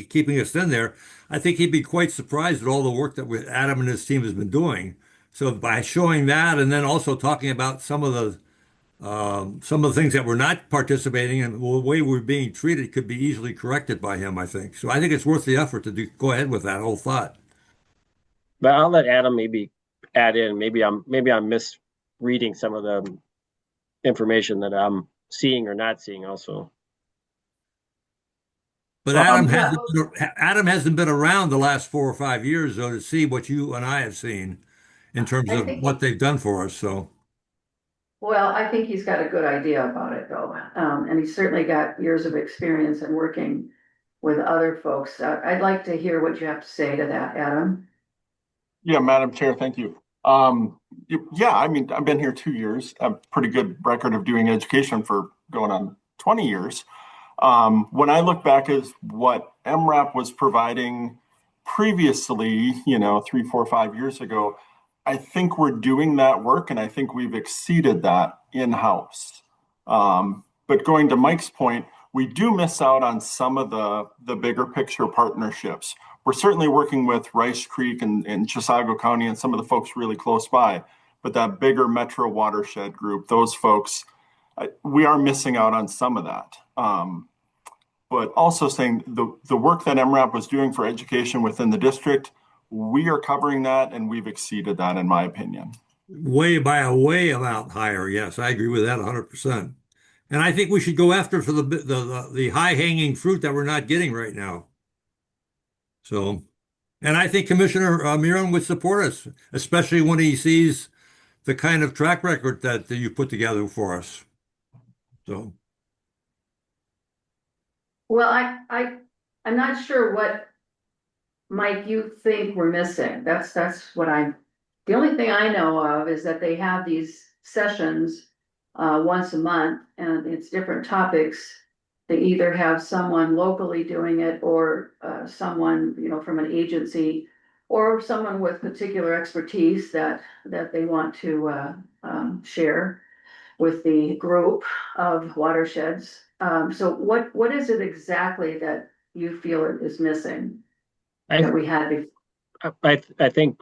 keeping us in there, I think he'd be quite surprised at all the work that Adam and his team has been doing. So by showing that, and then also talking about some of the things that we're not participating in, the way we're being treated could be easily corrected by him, I think. So I think it's worth the effort to go ahead with that whole thought. But I'll let Adam maybe add in. Maybe I'm misreading some of the information that I'm seeing or not seeing also. But Adam hasn't been around the last 4 or 5 years, though, to see what you and I have seen in terms of what they've done for us. So. Well, I think he's got a good idea about it, though, and he's certainly got years of experience in working with other folks. I'd like to hear what you have to say to that, Adam. Yeah, Madam Chair, thank you. Yeah, I mean, I've been here 2 years, a pretty good record of doing education for going on 20 years. When I look back at what MRAP was providing previously, you know, 3, 4, 5 years ago, I think we're doing that work, and I think we've exceeded that in-house. But going to Mike's point, we do miss out on some of the bigger picture partnerships. We're certainly working with Rice Creek and Chisago County and some of the folks really close by, but that bigger metro watershed group, those folks, we are missing out on some of that. But also saying the work that MRAP was doing for education within the district, we are covering that, and we've exceeded that, in my opinion. By a way amount higher. Yes, I agree with that 100%. And I think we should go after for the high-hanging fruit that we're not getting right now. So, and I think Commissioner Miron would support us, especially when he sees the kind of track record that you put together for us. So. Well, I'm not sure what, Mike, you think we're missing. That's what the only thing I know of is that they have these sessions once a month, and it's different topics. They either have someone locally doing it or someone, you know, from an agency or someone with particular expertise that they want to share with the group of watersheds. So what is it exactly that you feel is missing that we had before? I think,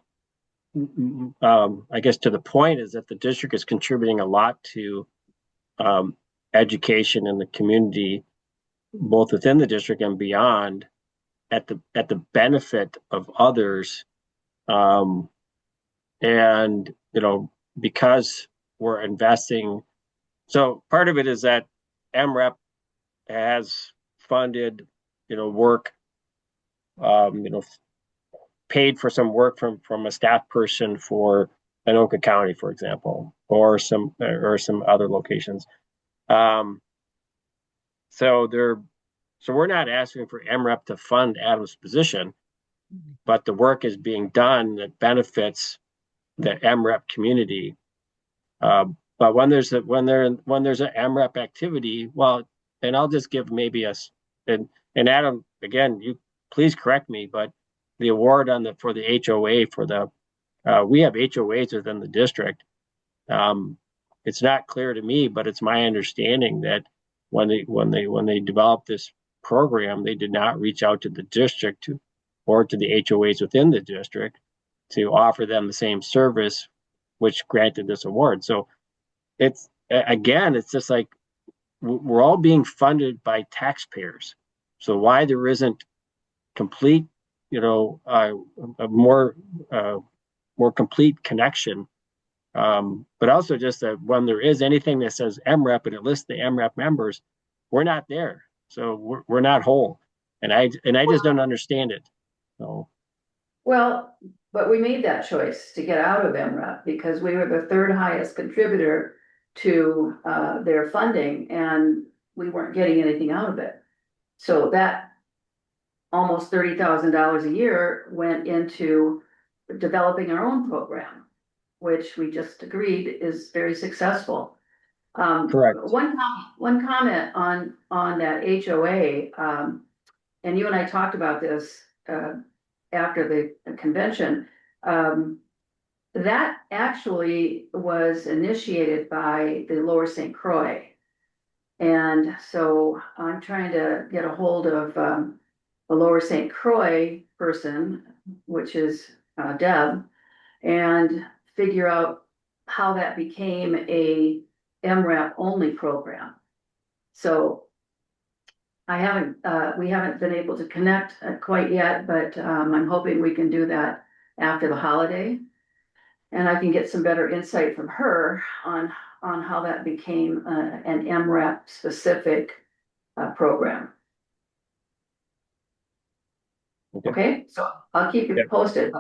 I guess to the point is that the district is contributing a lot to education in the community, both within the district and beyond, at the benefit of others. And, you know, because we're investing, so part of it is that MREP has funded, you know, work, you know, paid for some work from a staff person for Anoka County, for example, or some other locations. So we're not asking for MREP to fund Adam's position, but the work is being done that benefits the MREP community. But when there's an MREP activity, well, and I'll just give maybe and Adam, again, you please correct me, but the award for the HOA we have HOAs within the district. It's not clear to me, but it's my understanding that when they develop this program, they did not reach out to the district or to the HOAs within the district to offer them the same service, which granted this award. So it's, again, it's just like we're all being funded by taxpayers. So why there isn't complete, a more complete connection. But also just that when there is anything that says MREP and it lists the MREP members, we're not there. So we're not whole. And I just don't understand it. So. Well, but we made that choice to get out of MREP because we were the third highest contributor to their funding and we weren't getting anything out of it. So that almost $30,000 a year went into developing our own program, which we just agreed is very successful. Correct. One comment on that HOA, and you and I talked about this after the convention. That actually was initiated by the Lower St. Croix. And so I'm trying to get a hold of the Lower St. Croix person, which is Deb, and figure out how that became a MREP only program. So we haven't been able to connect quite yet, but I'm hoping we can do that after the holiday. And I can get some better insight from her on how that became an MREP specific program. Okay, so I'll keep you posted.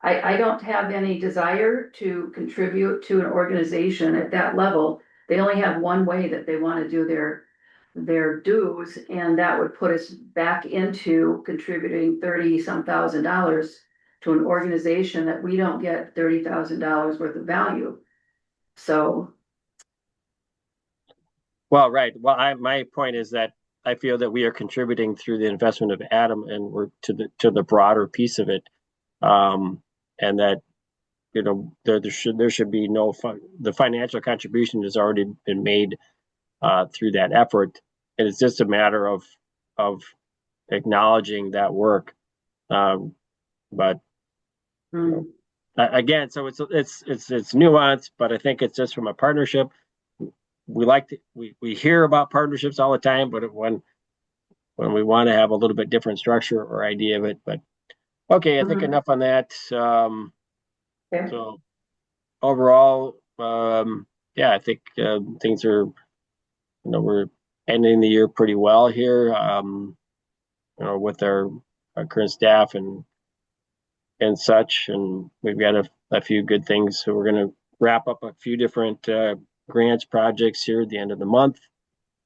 I don't have any desire to contribute to an organization at that level. They only have one way that they want to do their dues, and that would put us back into contributing $30-some thousand to an organization that we don't get $30,000 worth of value. So. Well, right. Well, my point is that I feel that we are contributing through the investment of Adam, and we're to the broader piece of it, and that there should be no the financial contribution has already been made through that effort, and it's just a matter of acknowledging that work. But again, so it's nuanced, but I think it's just from a partnership. We hear about partnerships all the time, but when we want to have a little bit different structure or idea of it. But okay, I think enough on that. So overall, I think things are, we're ending the year pretty well here. With our current staff and such, and we've got a few good things. So we're going to wrap up a few different grants projects here at the end of the month.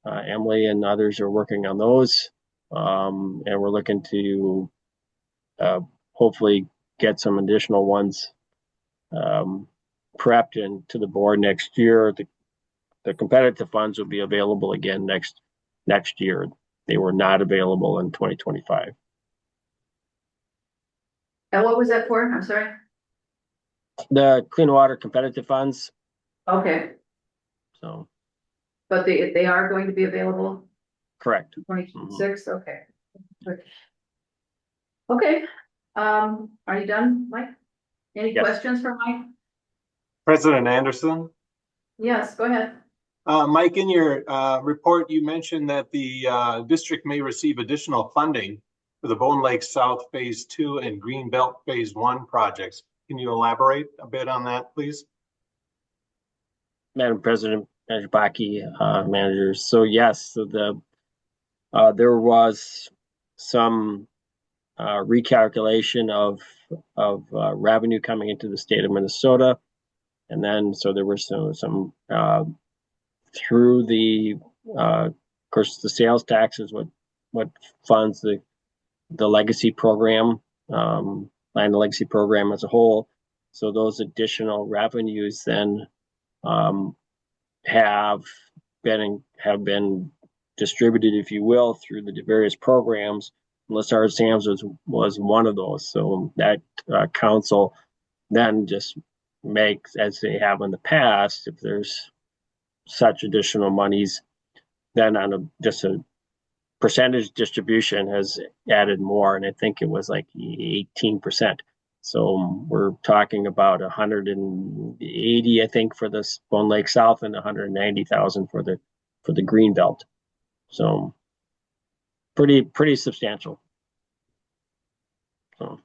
Emily and others are working on those, and we're looking to hopefully get some additional ones prepped into the board next year. The competitive funds will be available again next year. They were not available in 2025. And what was that for? I'm sorry. The Clean Water Competitive Funds. Okay. So. But they are going to be available? Correct. 2026, okay. Okay, are you done, Mike? Any questions for Mike? President Anderson? Yes, go ahead. Mike, in your report, you mentioned that the district may receive additional funding for the Bone Lake South Phase 2 and Greenbelt Phase 1 projects. Can you elaborate a bit on that, please? Madam President, Manager Bakke, managers. So yes, so there was some recalculation of revenue coming into the state of Minnesota, and then so there were some through the of course the sales tax is what funds the legacy program, land legacy program as a whole. So those additional revenues then have been distributed, if you will, through the various programs. Lessard Sam's was one of those. So that council then just makes, as they have in the past, if there's such additional monies, then on just a percentage distribution has added more, and I think it was like 18%. So we're talking about 180, I think, for this Bone Lake South, and 190,000 for the green belt. So pretty substantial. So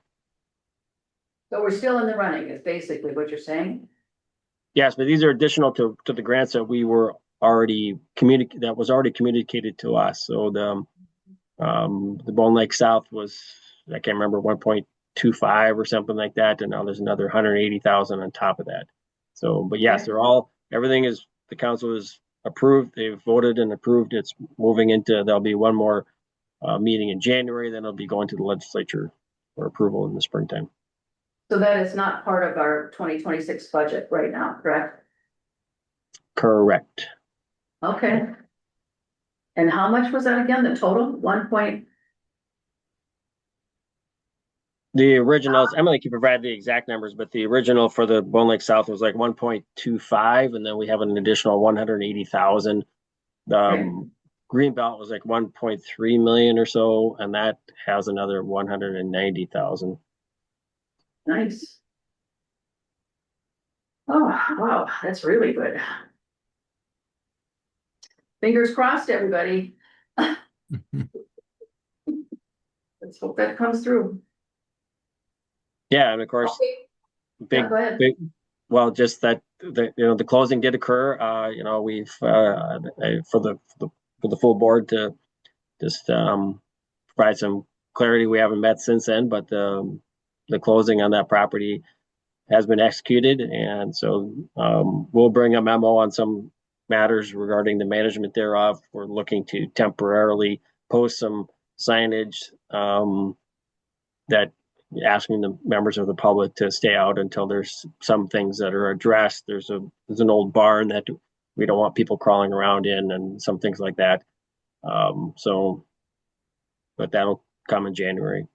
we're still in the running, is basically what you're saying? yes, but these are additional to the grants that we were already communicated to us. So the Bone Lake South was, I can't remember, 1.25 or something like that, and now there's another 180,000 on top of that. So, but yes, everything is, the council is approved. They've voted and approved. It's moving into, there'll be one more meeting in January, then it'll be going to the legislature for approval in the springtime. So that is not part of our 2026 budget right now, correct? Correct. Okay. And how much was that again? The total? The originals, Emily can provide the exact numbers, but the original for the Bone Lake South was like 1.25, and then we have an additional 180,000. Greenbelt was like 1.3 million or so, and that has another 190,000. Nice. Oh, wow, that's really good. Fingers crossed, everybody. Let's hope that comes through. Yeah, and of course, big, well, just that the closing did occur. We've for the full board to just provide some clarity. We haven't met since then, but the closing on that property has been executed, and so we'll bring a memo on some matters regarding the management thereof. We're looking to temporarily post some signage that asking the members of the public to stay out until there's some things that are addressed. There's an old barn that we don't want people crawling around in, and some things like that. But that'll come in January.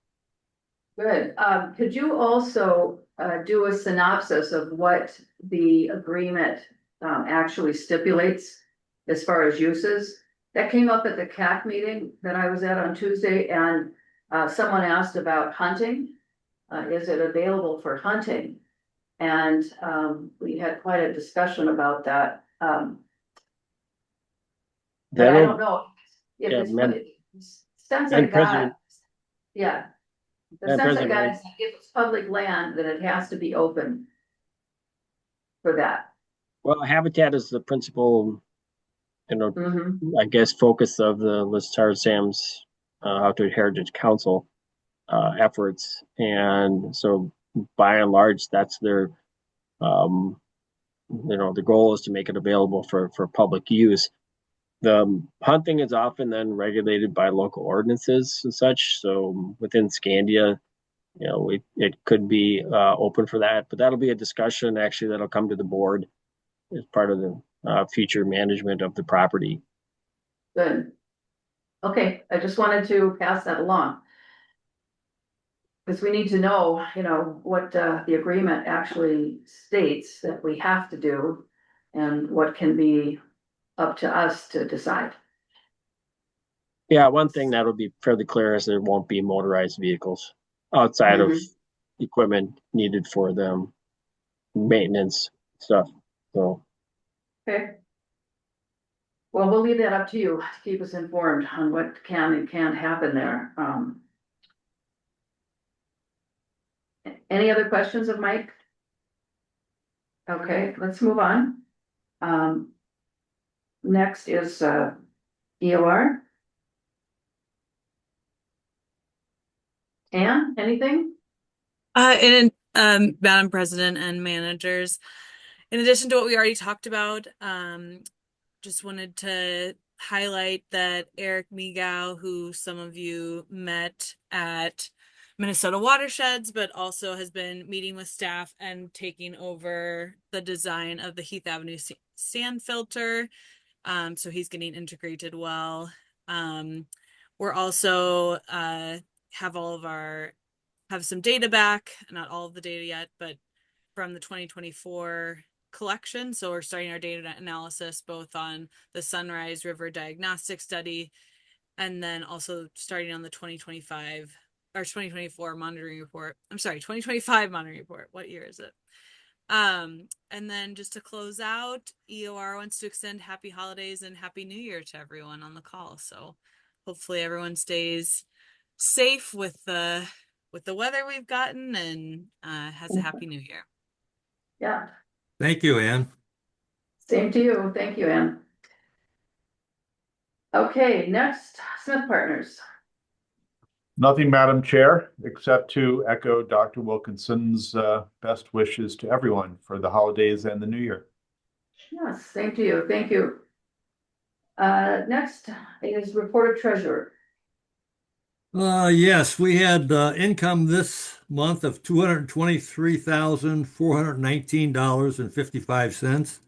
Good. Could you also do a synopsis of what the agreement actually stipulates as far as uses? That came up at the CAC meeting that I was at on Tuesday, and someone asked about hunting. Is it available for hunting? And we had quite a discussion about that. But I don't know if it's sense I got. Yeah. The sense I got is if it's public land, then it has to be open for that. Well, Habitat is the principal, I guess, focus of the Listard Sam's Outdoor Heritage Council efforts, and so by and large, that's their, the goal is to make it available for public use. The hunting is often then regulated by local ordinances and such. So within Scandia, it could be open for that, but that'll be a discussion actually that'll come to the board as part of the future management of the property. Good. Okay, I just wanted to pass that along. Because we need to know, what the agreement actually states that we have to do and what can be up to us to decide. Yeah, one thing that'll be fairly clear is there won't be motorized vehicles outside of equipment needed for them maintenance stuff. So okay. Well, we'll leave that up to you to keep us informed on what can and can't happen there. Any other questions of Mike? Okay, let's move on. Next is EOR. Anne, anything? Madam President and managers, in addition to what we already talked about, just wanted to highlight that Eric Migao, who some of you met at Minnesota Watersheds, but also has been meeting with staff and taking over the design of the Heath Avenue sand filter. So he's getting integrated well. We're also have some data back, not all of the data yet, but from the 2024 collection. So we're starting our data analysis both on the Sunrise River Diagnostic Study And then also starting on the 2025 or 2024 monitoring report. I'm sorry, 2025 monitoring report. What year is it? And then just to close out, EOR wants to extend happy holidays and happy new year to everyone on the call. So hopefully everyone stays safe with the weather we've gotten and has a happy new year. Yeah, Thank you, Ann. same to you. Thank you, Ann. Okay, next, Smith Partners. Nothing, Madam Chair, except to echo Dr. Wilkinson's best wishes to everyone for the holidays and the new year. Yes, same to you. Thank you. Next is report of treasurer. Yes, we had income this month of $223,419.55.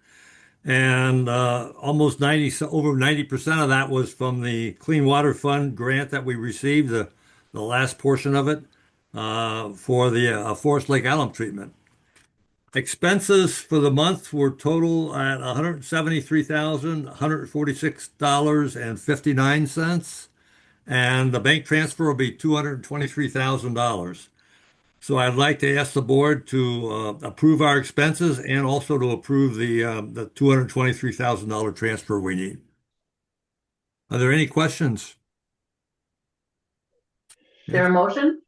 And almost over 90% of that was from the Clean Water Fund grant that we received, the last portion of it for the Forest Lake alum treatment. Expenses for the month were total at $173,146.59, and the bank transfer will be $223,000. So I'd like to ask the board to approve our expenses and also to approve the $223,000 transfer we need. Are there any questions? Is there a motion?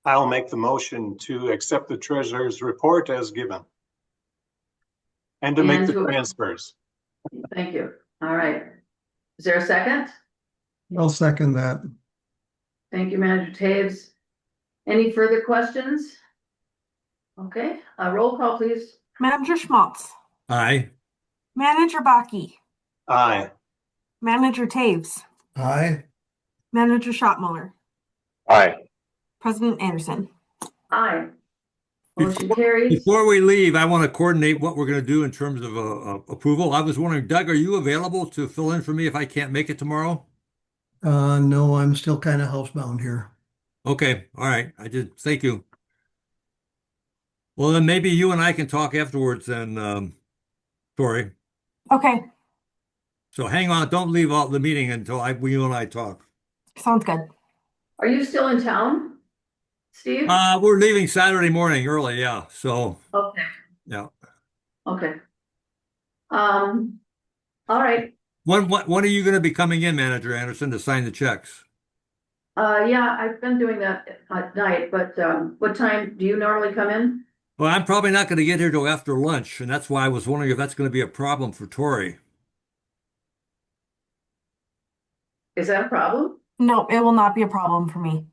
I'll make the motion to accept the treasurer's report as given. And to make the transfers. Thank you. All right. Is there a second? I'll second that. Thank you, Manager Taves. Any further questions? Okay, a roll call, please. Manager Schmaltz. Aye. Manager Baki. Aye. Manager Taves. Aye. Manager Schottmuller. Aye. President Anderson. Aye. Motion carries. Before we leave, I want to coordinate what we're going to do in terms of approval. I was wondering, Doug, are you available to fill in for me if I can't make it tomorrow? No, I'm still kind of housebound here. Okay, all right. Thank you. Well, then maybe you and I can talk afterwards then, Tori. Okay. So hang on, don't leave out the meeting until you and I talk. Sounds good. Are you still in town, Steve? We're leaving Saturday morning early, yeah. So Okay. yeah. Okay. All right. When are you going to be coming in, Manager Anderson, to sign the checks? Yeah, I've been doing that at night, but what time do you normally come in? Well, I'm probably not going to get here till after lunch, and that's why I was wondering if that's going to be a problem for Tori. Is that a problem? No, it will not be a problem for me.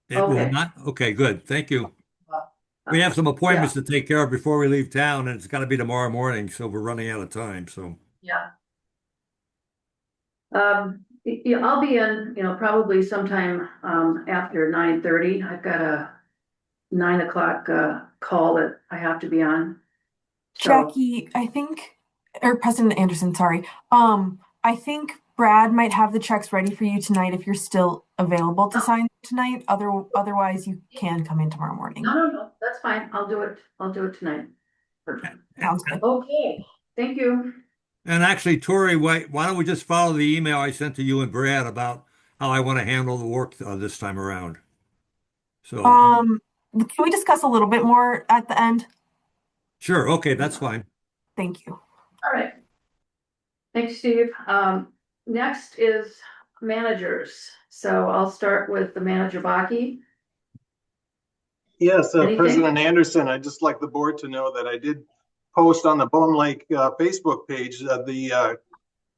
It will not? Okay, good. Thank you. We have some appointments to take care of before we leave town, and it's got to be tomorrow morning, so we're running out of time. So yeah. Yeah, I'll be in, probably sometime after 9:30. I've got a 9 o'clock call that I have to be on. So, Jackie, I think, or President Anderson, sorry. I think Brad might have the checks ready for you tonight if you're still available to sign tonight. Otherwise, you can come in tomorrow morning. No, that's fine. I'll do it tonight. Perfect. Sounds good. Okay, thank you. And actually, Tori, why don't we just follow the email I sent to you and Brad about how I want to handle the work this time around? So, can we discuss a little bit more at the end? Sure. Okay, that's fine. Thank you. All right. Thanks, Steve. Next is managers. So I'll start with the manager, Baki. Yes, President Anderson, I'd just like the board to know that I did post on the Bone Lake Facebook page the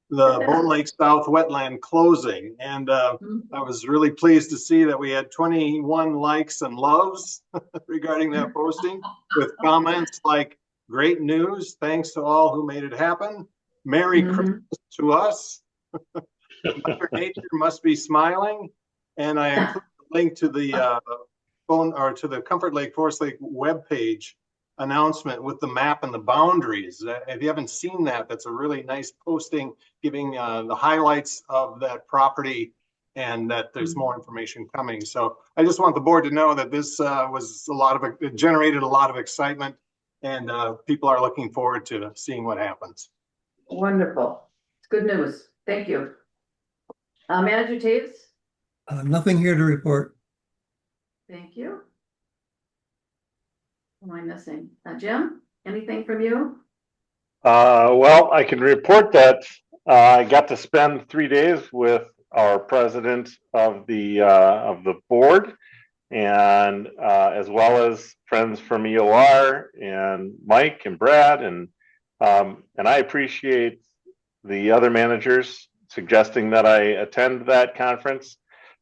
Bone Lake South wetland closing. And I was really pleased to see that we had 21 likes and loves regarding that posting, with comments like, great news, thanks to all who made it happen. Merry Christmas to us. Mother Nature must be smiling. And I included a link to the to the Comfort Lake Forest Lake webpage announcement with the map and the boundaries. If you haven't seen that, that's a really nice posting giving the highlights of that property and that there's more information coming. So I just want the board to know that this it generated a lot of excitement, and people are looking forward to seeing what happens. Wonderful. It's good news. Thank you. Manager Taves? Nothing here to report. Thank you. What am I missing? Jim, anything from you? Well, I can report that I got to spend 3 days with our president of the board, and as well as friends from EOR and Mike and Brad, and I appreciate the other managers suggesting that I attend that conference.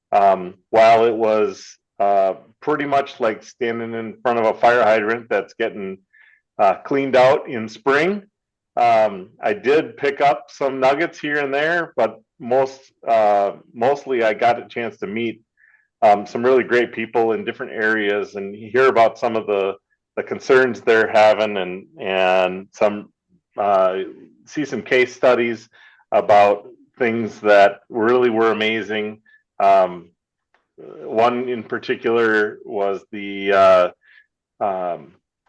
While it was pretty much like standing in front of a fire hydrant that's getting cleaned out in spring, I did pick up some nuggets here and there, but mostly I got a chance to meet some really great people in different areas and hear about some of the concerns they're having, and some see some case studies about things that really were amazing. One in particular was the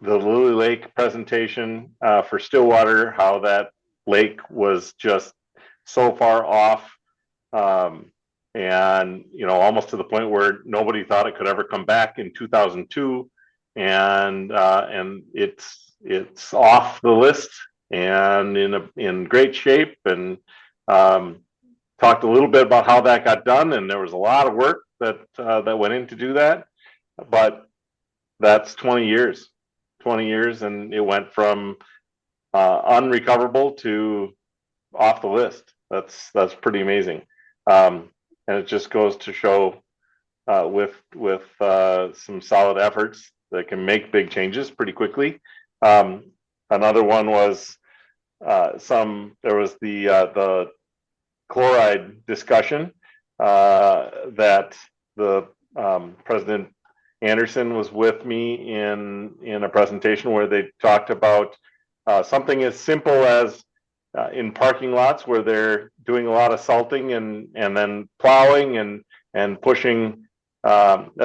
Lily Lake presentation for Stillwater, how that lake was just so far off, and almost to the point where nobody thought it could ever come back in 2002, and it's off the list and in great shape, and talked a little bit about how that got done, and there was a lot of work that went in to do that, but that's 20 years, and it went from unrecoverable to off the list. That's pretty amazing, and it just goes to show with some solid efforts that can make big changes pretty quickly. Another one was there was the chloride discussion that the President Anderson was with me in a presentation where they talked about something as simple as in parking lots where they're doing a lot of salting and then plowing and pushing. What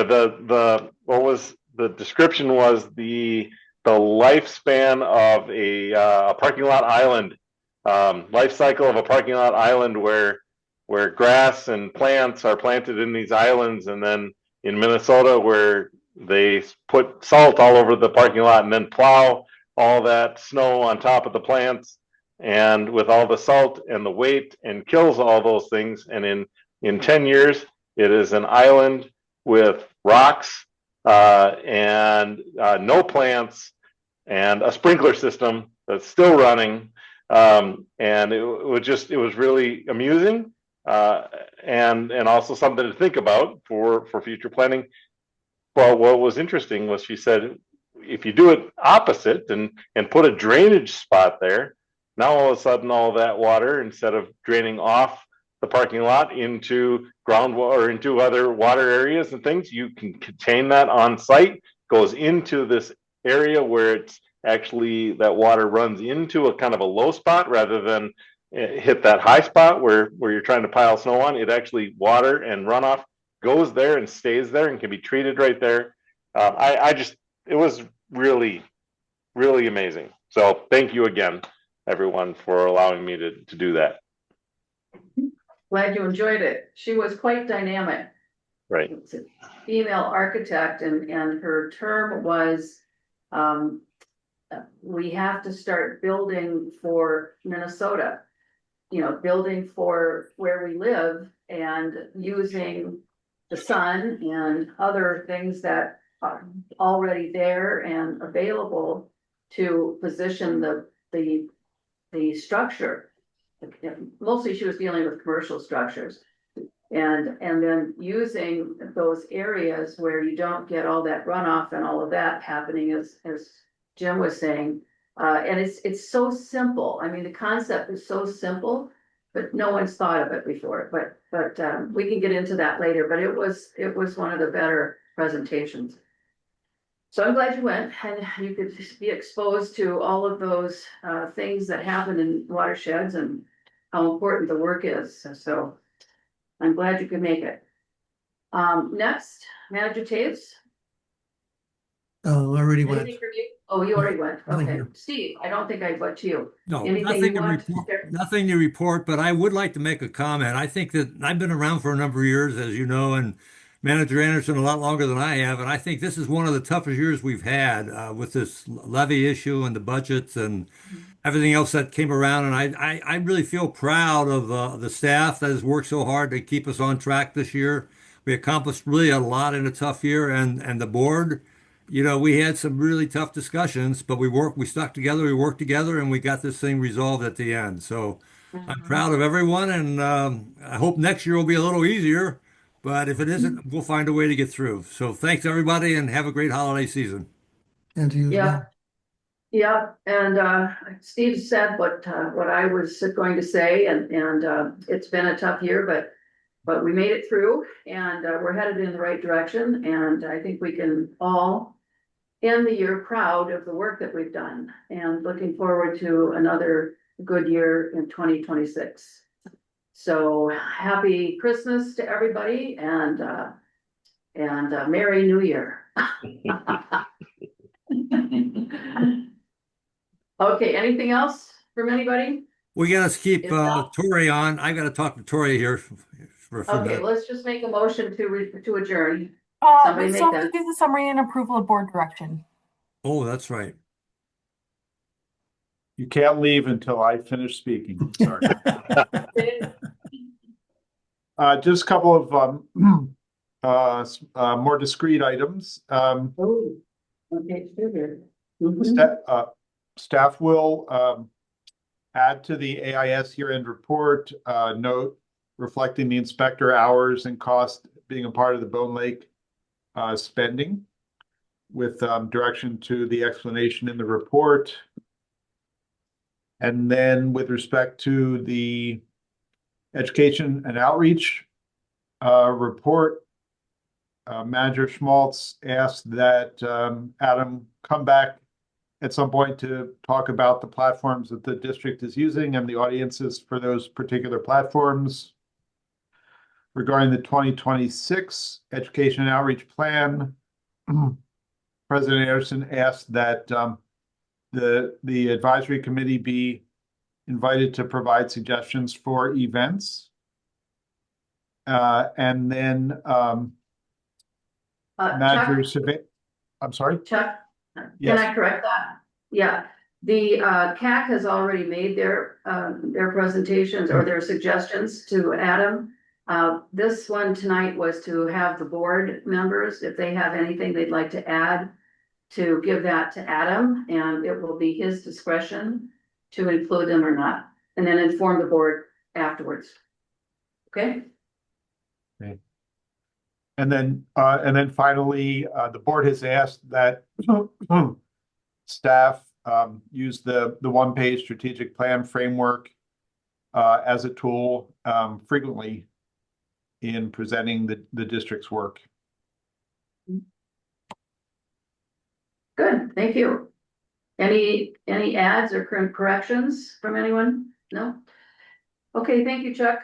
was the description was the lifespan of a parking lot island, life cycle of a parking lot island where grass and plants are planted in these islands, and then in Minnesota where they put salt all over the parking lot and then plow all that snow on top of the plants, and with all the salt and the weight, and kills all those things. And in 10 years, it is an island with rocks and no plants and a sprinkler system that's still running. And it was really amusing, and also something to think about for future planning. Well, what was interesting was she said, if you do it opposite and put a drainage spot there, now all of a sudden all that water, instead of draining off the parking lot into groundwater or into other water areas and things, you can contain that on site, goes into this area where it's actually that water runs into a kind of a low spot rather than hit that high spot where you're trying to pile snow on. It actually, water and runoff goes there and stays there and can be treated right there. It was really, really amazing. So thank you again, everyone, for allowing me to do that. Glad you enjoyed it. She was quite dynamic. Right. It's a female architect, and her term was, we have to start building for Minnesota, building for where we live and using the sun and other things that are already there and available to position the structure. Mostly she was dealing with commercial structures, and then using those areas where you don't get all that runoff and all of that happening, as Jim was saying. And it's so simple. I mean, the concept is so simple, but no one's thought of it before. But we can get into that later. But it was one of the better presentations. So I'm glad you went, and you could be exposed to all of those things that happen in watersheds and how important the work is. So I'm glad you could make it. Next, Manager Taves. Oh, I already went. Anything from you? Oh, you already went. Nothing Okay. here. Steve, I don't think I went to you. No, Anything nothing you to want to report, share? nothing to report, but I would like to make a comment. I think that I've been around for a number of years, as you know, and Manager Anderson a lot longer than I have. And I think this is one of the toughest years we've had with this levy issue and the budgets and everything else that came around. And I really feel proud of the staff that has worked so hard to keep us on track this year. We accomplished really a lot in a tough year, and the board. We had some really tough discussions, but we stuck together, we worked together, and we got this thing resolved at the end. So I'm proud of everyone, and I hope next year will be a little easier. But if it isn't, we'll find a way to get through. So thanks everybody, and have a great holiday season. And to you as Yeah. well. Yeah, and Steve said what I was going to say, and it's been a tough year, but we made it through, and we're headed in the right direction, and I think we can all end the year proud of the work that we've done, and looking forward to another good year in 2026. So happy Christmas to everybody, and Merry New Year. Okay, anything else from anybody? We got to keep If not- Tori on. I got to talk to Tori here for a few Okay, minutes. let's just make a motion to adjourn. Somebody We make still have to that. do the summary and approval of board direction. Oh, that's right. You can't leave until I finish speaking. Sorry. Just a couple of more discrete items. Oh, okay, here. Mhm. Staff will add to the AIS year-end report note reflecting the inspector hours and cost being a part of the Bone Lake spending, with direction to the explanation in the report. And then with respect to the education and outreach report, Manager Schmaltz asked that Adam come back at some point to talk about the platforms that the district is using and the audiences for those particular platforms. Regarding the 2026 education and outreach plan, President Anderson asked that the advisory committee be invited to provide suggestions for events. And then Manager Chuck, I'm sorry? Chuck, can Yes. I correct that? Yeah, the CAC has already made their presentations or their suggestions to Adam. This one tonight was to have the board members, if they have anything they'd like to add, to give that to Adam, and it will be his discretion to include them or not, and then inform the board afterwards. Okay? Okay. And then finally, the board has asked that staff use the one-page strategic plan framework as a tool frequently in presenting the district's work. Good, thank you. Any adds or corrections from anyone? No? Okay, thank you, Chuck.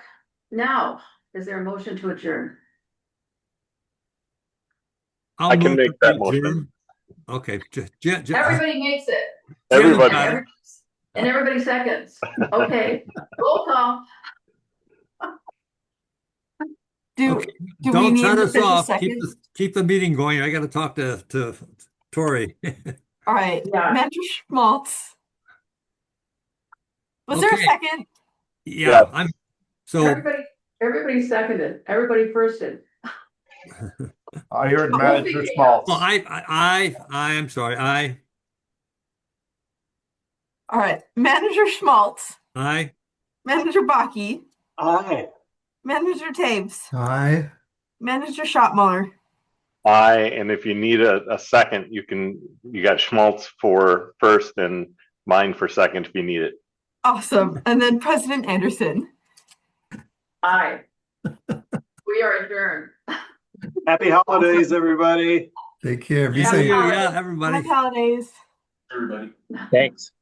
Now, is there a motion to adjourn? I'll I can move make to that adjourn. motion. Okay. Everybody makes it. Everybody. And everybody seconds. Okay, roll call. Do Okay. we Don't need shut an us official off. second? Keep the meeting going. I got to talk to Tori. All right, Yeah. Manager Schmaltz. Was there a Okay. second? Yeah, so Everybody seconded, everybody firsted. I heard We'll Manager figure it Schmaltz. well, I'm sorry. All right, Manager Schmaltz, I Manager Baki, Aye. Manager Taves, Aye. Manager Schottmuller. Aye, and if you need a second, you got Schmaltz for first and mine for second if you need it. Awesome. And then President Anderson. Aye. We are adjourned. Happy holidays, everybody. Take care. Be Yeah, safe. yeah, everybody. Happy holidays. Everybody. Thanks.